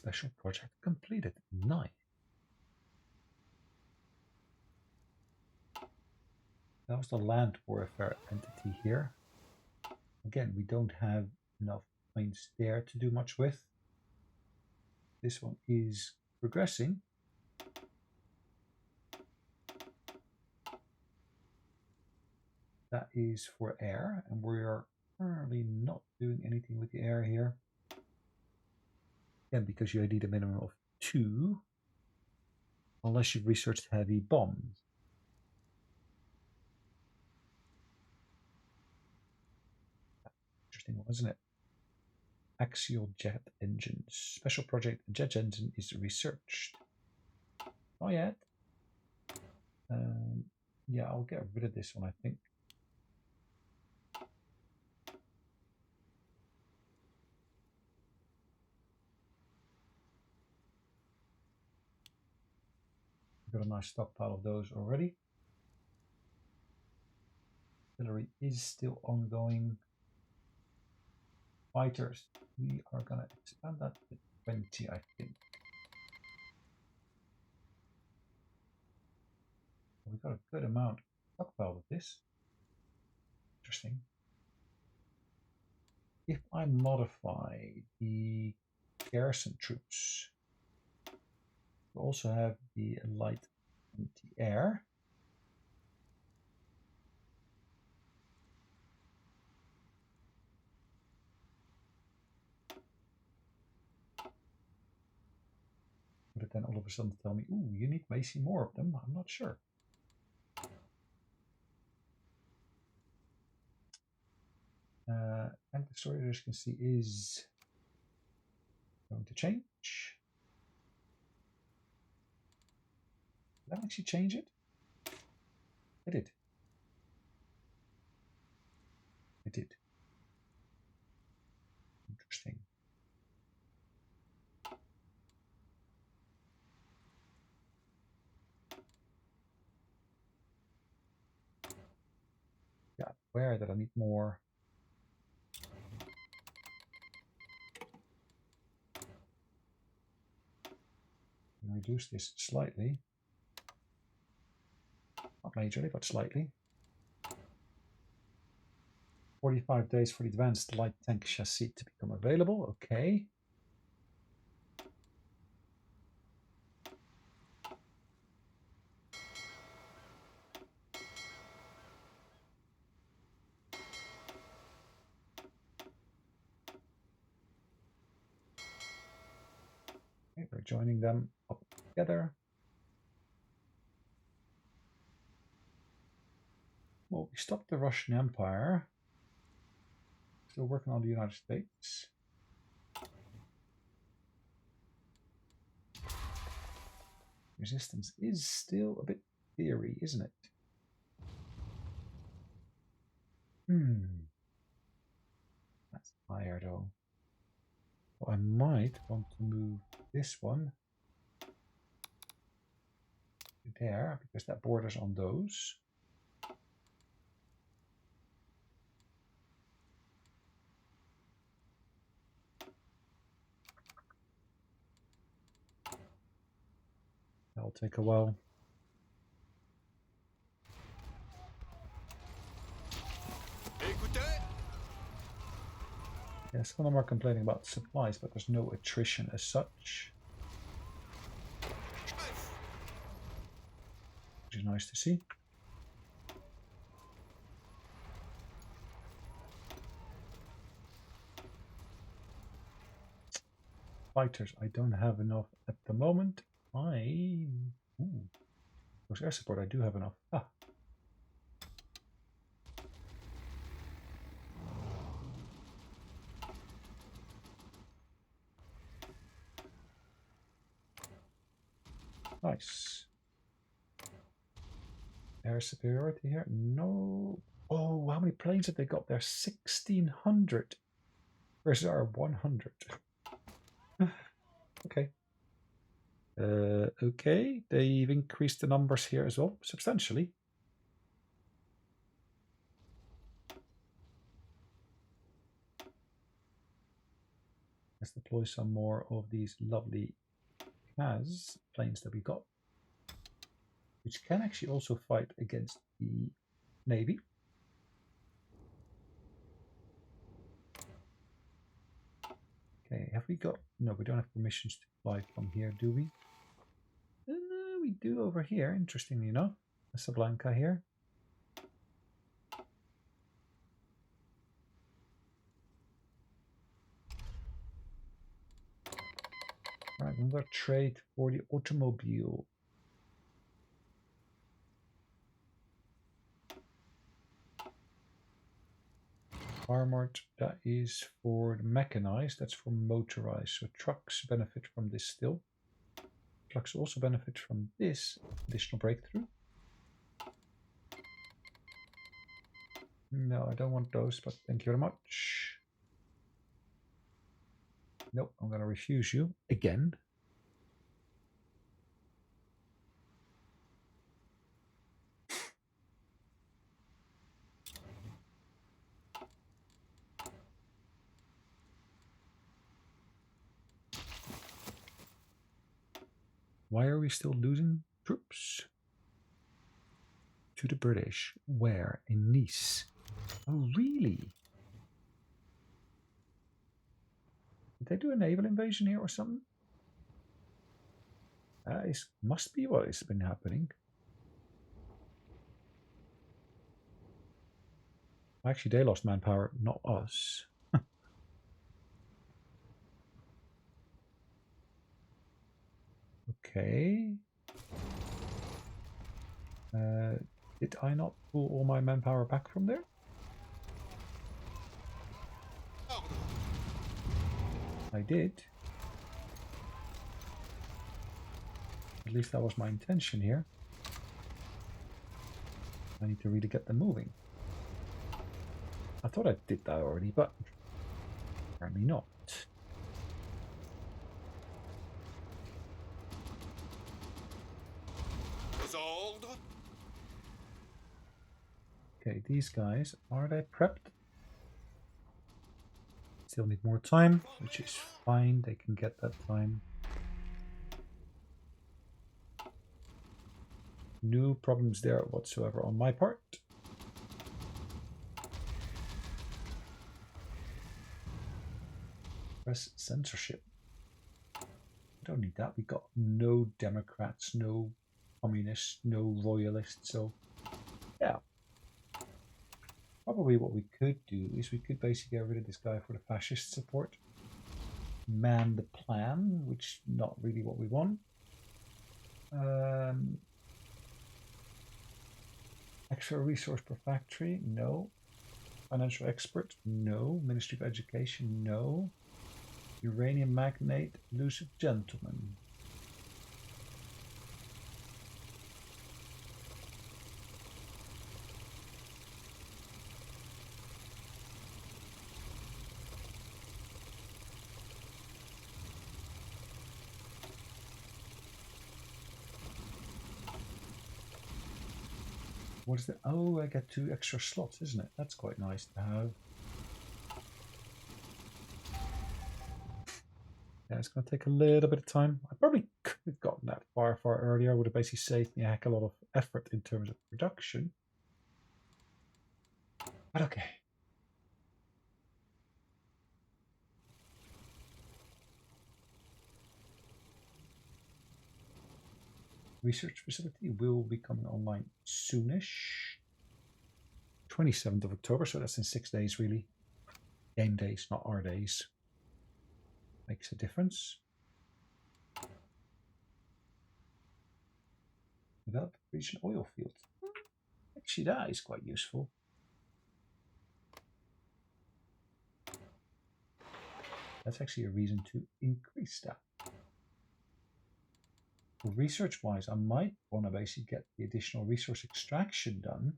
Special project completed. Nice. That was the land warfare entity here. Again, we don't have enough points there to do much with. This one is progressing. That is for air, and we are currently not doing anything with the air here. Again, because you need a minimum of 2, unless you've researched heavy bombs. Interesting one, isn't it? Axial jet engines. Special project jet engine is researched. Not yet. Yeah, I'll get rid of this one, I think. Got a nice stockpile of those already. Artillery is still ongoing. Fighters, we are going to expand that to 20, I think. We've got a good amount stockpile of this. Interesting. If I modify the garrison troops, we also have the light anti-air. But then all of a sudden tell me, ooh, you need maybe more of them. I'm not sure. And the story, as you can see, is going to change. Did that actually change it? It did. It did. Interesting. Yeah, where did I need more? Reduce this slightly. Not majorly, but slightly. 45 days for the advanced light tank chassis to become available. Okay. Okay, we're joining them up together. Well, we stopped the Russian Empire. Still working on the United States. Resistance is still a bit theory, isn't it? That's higher though. Well, I might want to move this one to there because that borders on those. That'll take a while. Yeah, some of them are complaining about supplies, but there's no attrition as such. Which is nice to see. Fighters, I don't have enough at the moment. Those air support, I do have enough. Ah. Nice. Air superiority here? No. Oh, how many planes have they got there? 1,600 versus our 100. Okay. Okay, they've increased the numbers here as well, substantially. Let's deploy some more of these lovely CAS planes that we got, which can actually also fight against the Navy. Okay, have we got... No, we don't have permissions to fly from here, do we? We do over here, interestingly enough. Casablanca here. Right, another trade for the automobile. Armored, that is for the mechanized, that's for motorized. So trucks benefit from this still. Trucks also benefit from this additional breakthrough. No, I don't want those, but thank you very much. Nope, I'm going to refuse you again. Why are we still losing troops? To the British. Where? In Nice. Oh, really? Did they do a naval invasion here or something? That must be what has been happening. Actually, they lost manpower, not us. Okay. Did I not pull all my manpower back from there? I did. At least that was my intention here. I need to really get them moving. I thought I did that already, but apparently not. Okay, these guys, are they prepped? Still need more time, which is fine. They can get that time. No problems there whatsoever on my part. Press censorship. Don't need that. We got no Democrats, no communists, no royalists. So, yeah. Probably what we could do is we could basically get rid of this guy for the fascist support. Man the plan, which not really what we want. Extra resource per factory, no. Financial expert, no. Ministry of Education, no. Uranium magnate, elusive gentleman. What is the... Oh, I get 2 extra slots, isn't it? That's quite nice to have. Yeah, it's going to take a little bit of time. I probably could have gotten that far earlier. Would have basically saved me a heck of a lot of effort in terms of production. But okay. Research facility will be coming online soonish. 27th of October, so that's in 6 days really. Game days, not our days. Makes a difference. Develop regional oil field. Actually, that is quite useful. That's actually a reason to increase that. For research-wise, I might want to basically get the additional resource extraction done.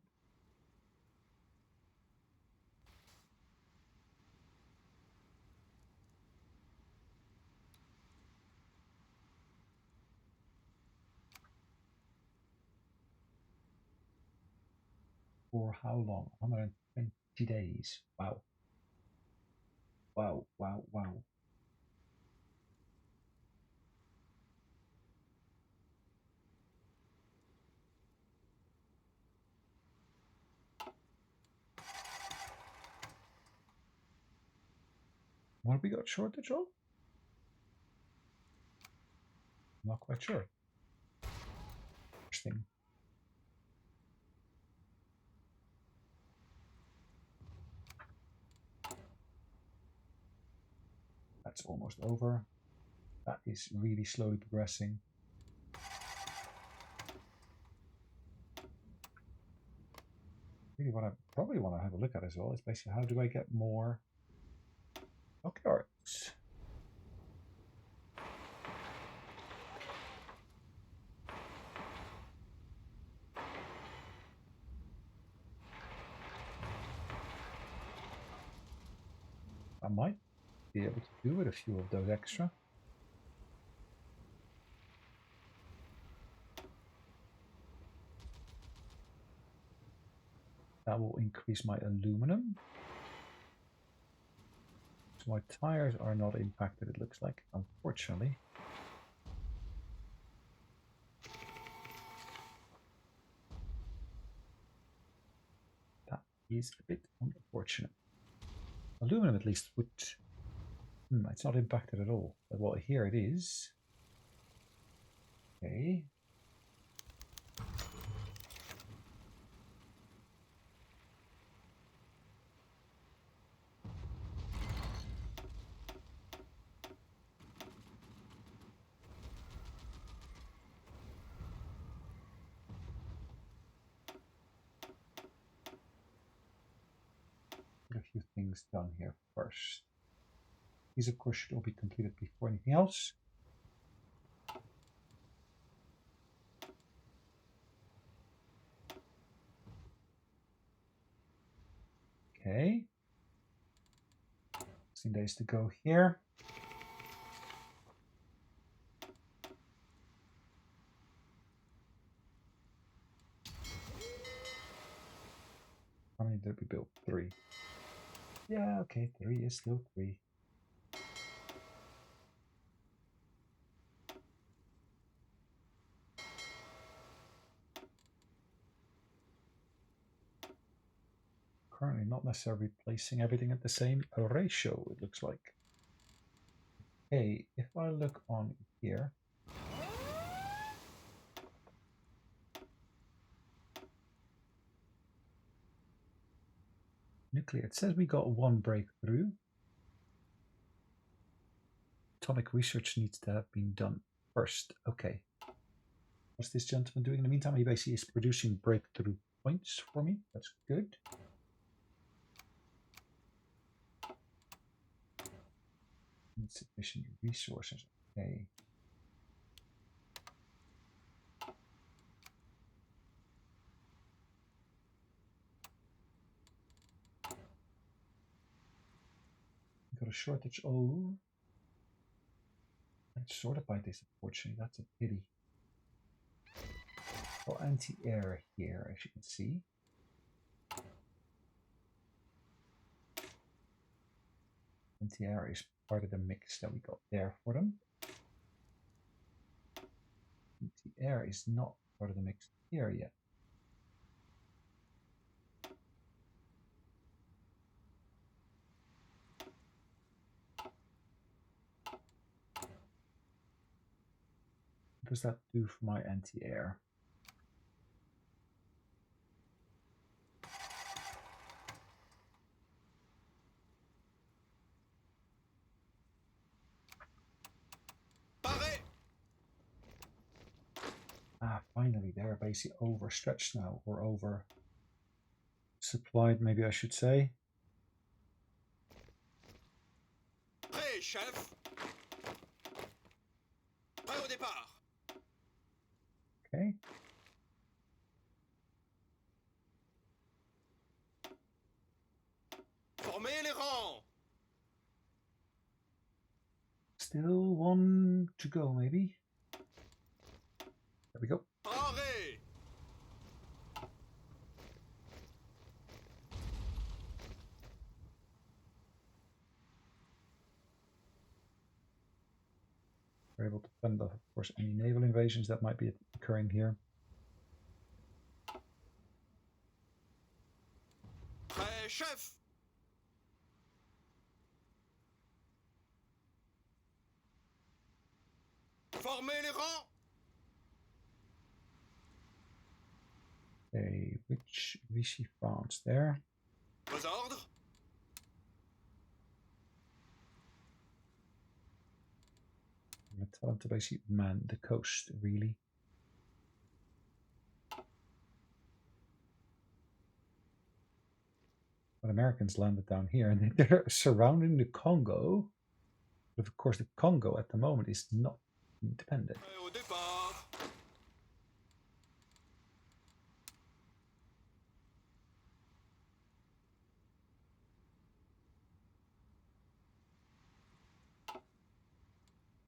For how long? 120 days. Wow. Wow, wow, wow. What have we got shortage of? Not quite sure. Interesting. That's almost over. That is really slowly progressing. Really what I probably want to have a look at as well is basically how do I get more dockyards? I might be able to do with a few of those extra. That will increase my aluminum. So my tires are not impacted, it looks like, unfortunately. That is a bit unfortunate. Aluminum at least would... it's not impacted at all. But well, here it is. Okay. Get a few things done here first. These, of course, should all be completed before anything else. Okay. 16 days to go here. How many did we build? 3. Yeah, okay, 3 is still 3. Currently not necessarily placing everything at the same ratio, it looks like. Hey, if I look on here, nuclear, it says we got 1 breakthrough. Atomic research needs to have been done first. Okay. What's this gentleman doing in the meantime? He basically is producing breakthrough points for me. That's good. Insufficient resources. Okay. Got a shortage. Oh. I'm sorted by this, unfortunately. That's a pity. Well, anti-air here, as you can see. Anti-air is part of the mix that we got there for them. Anti-air is not part of the mix here yet. What does that do for my anti-air? Ah, finally, they're basically overstretched now, or over supplied, maybe I should say. Prêt, chef. Prêt au départ. Okay. Formez les rangs. Still 1 to go, maybe. There we go. Paré. We're able to fend off, of course, any naval invasions that might be occurring here. Prêt, chef. Formez les rangs. Okay, which Vichy France there? Vos ordres. I'm gonna tell them to basically man the coast, really. But Americans landed down here and they're surrounding the Congo. But of course, the Congo at the moment is not independent. Prêt au départ.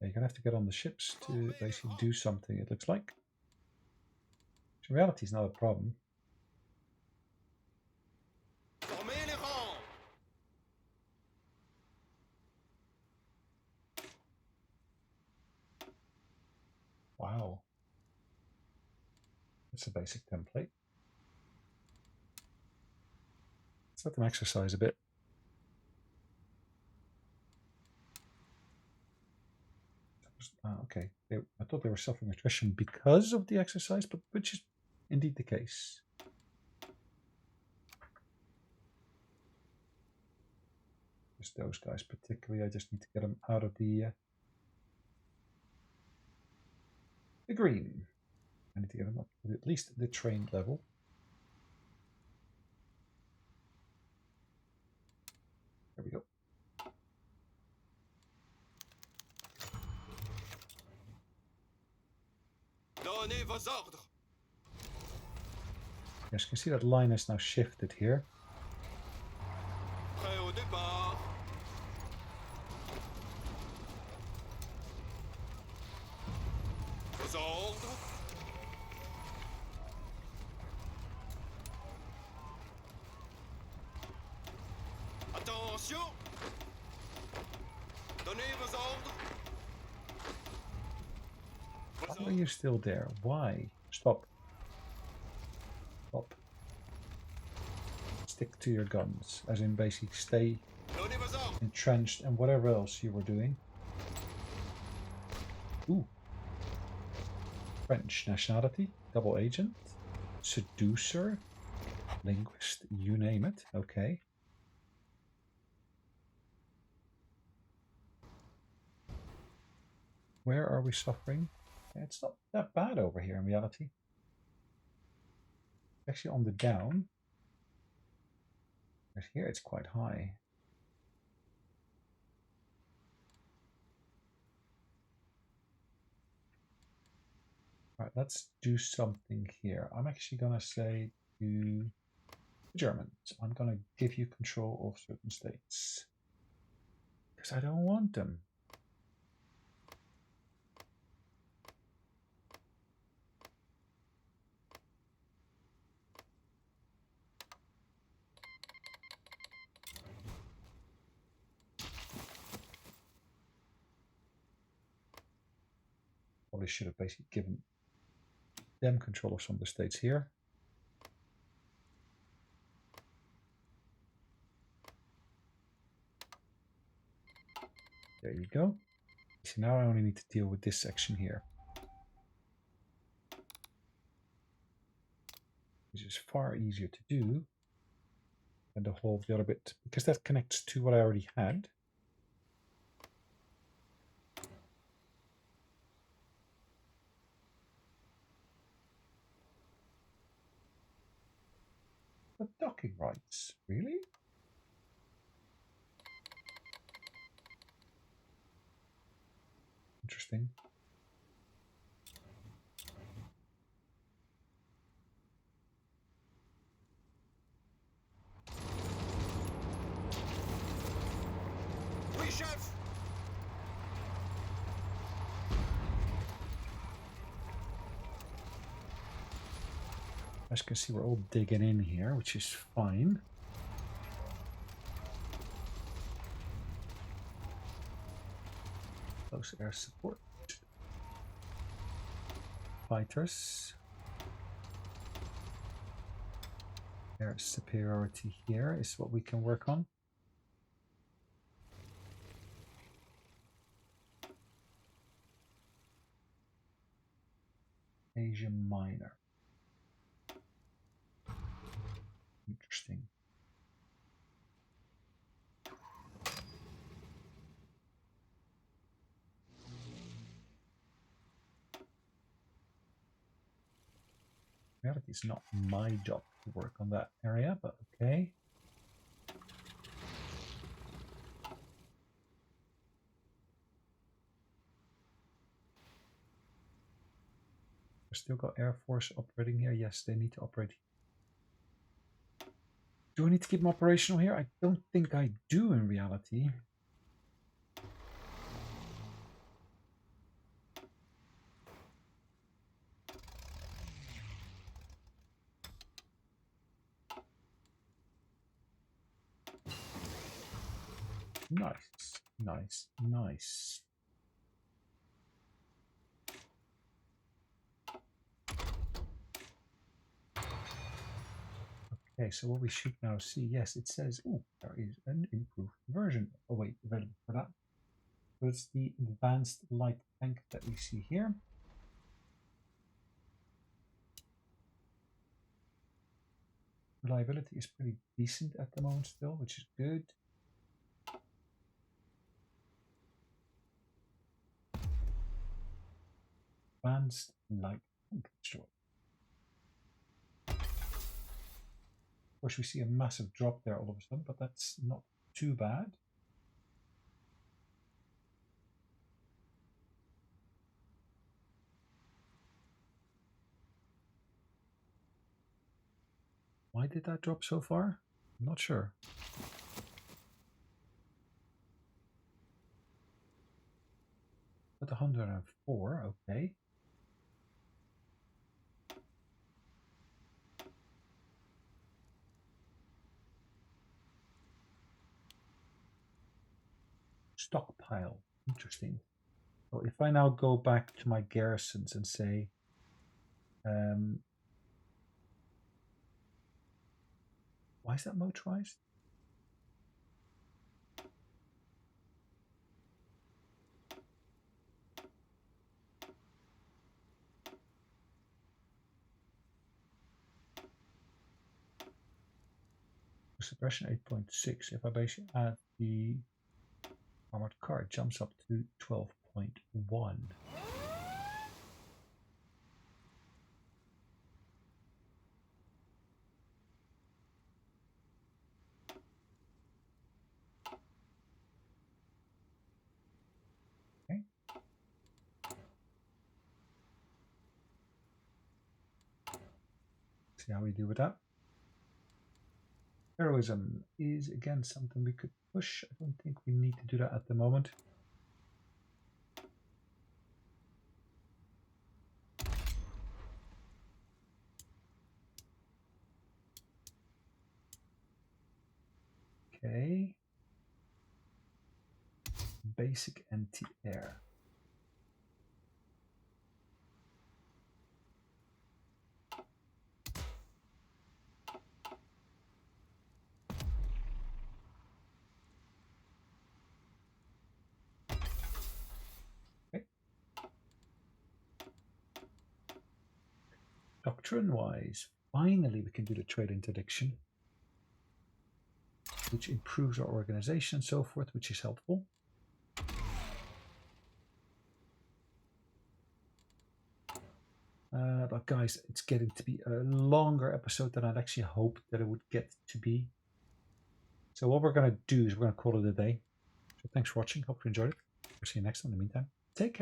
You're gonna have to get on the ships to basically do something, it looks like. Which in reality is not a problem. Formez les rangs. Wow. That's a basic template. Let's let them exercise a bit. Okay. I thought they were suffering attrition because of the exercise, but which is indeed the case. Just those guys particularly. I just need to get them out of the green. I need to get them up to at least the trained level. There we go. Donnez vos ordres. Yes, you can see that line has now shifted here. Prêt au départ. Vos ordres. Attention. Donnez vos ordres. Why are you still there? Why? Stop. Stop. Stick to your guns. As in basically stay Donnez vos ordres. entrenched and whatever else you were doing. Ooh. French nationality. Double agent. Seducer. Linguist. You name it. Okay. Where are we suffering? It's not that bad over here in reality. Actually on the down. But here it's quite high. All right, let's do something here. I'm actually going to say to the Germans, I'm going to give you control of certain states. Because I don't want them. Probably should have basically given them control of some of the states here. There you go. So now I only need to deal with this section here. Which is far easier to do than the whole of the other bit. Because that connects to what I already had. But docking rights, really? Interesting. Oui, chef. As you can see, we're all digging in here, which is fine. Close air support. Fighters. Air superiority here is what we can work on. Asia Minor. Interesting. Reality is not my job to work on that area, but okay. We've still got Air Force operating here. Yes, they need to operate. Do I need to keep them operational here? I don't think I do in reality. Nice, nice, nice. Okay, so what we should now see, yes, it says, oh, there is an improved version. Oh wait, available for that. So it's the advanced light tank that we see here. Reliability is pretty decent at the moment still, which is good. Advanced light tank destroyer. Of course, we see a massive drop there all of a sudden, but that's not too bad. Why did that drop so far? I'm not sure. But 104, okay. Stockpile, interesting. So if I now go back to my garrisons and say, why is that motorized? Suppression 8.6. If I basically add the armored car, it jumps up to 12.1. Okay. See how we do with that. Heroism is again something we could push. I don't think we need to do that at the moment. Okay. Basic anti-air. Okay. Doctrine-wise, finally we can do the trade interdiction, which improves our organization and so forth, which is helpful. But guys, it's getting to be a longer episode than I'd actually hoped that it would get to be. So what we're going to do is we're going to call it a day. So thanks for watching. Hope you enjoyed it. We'll see you next time. In the meantime, take care.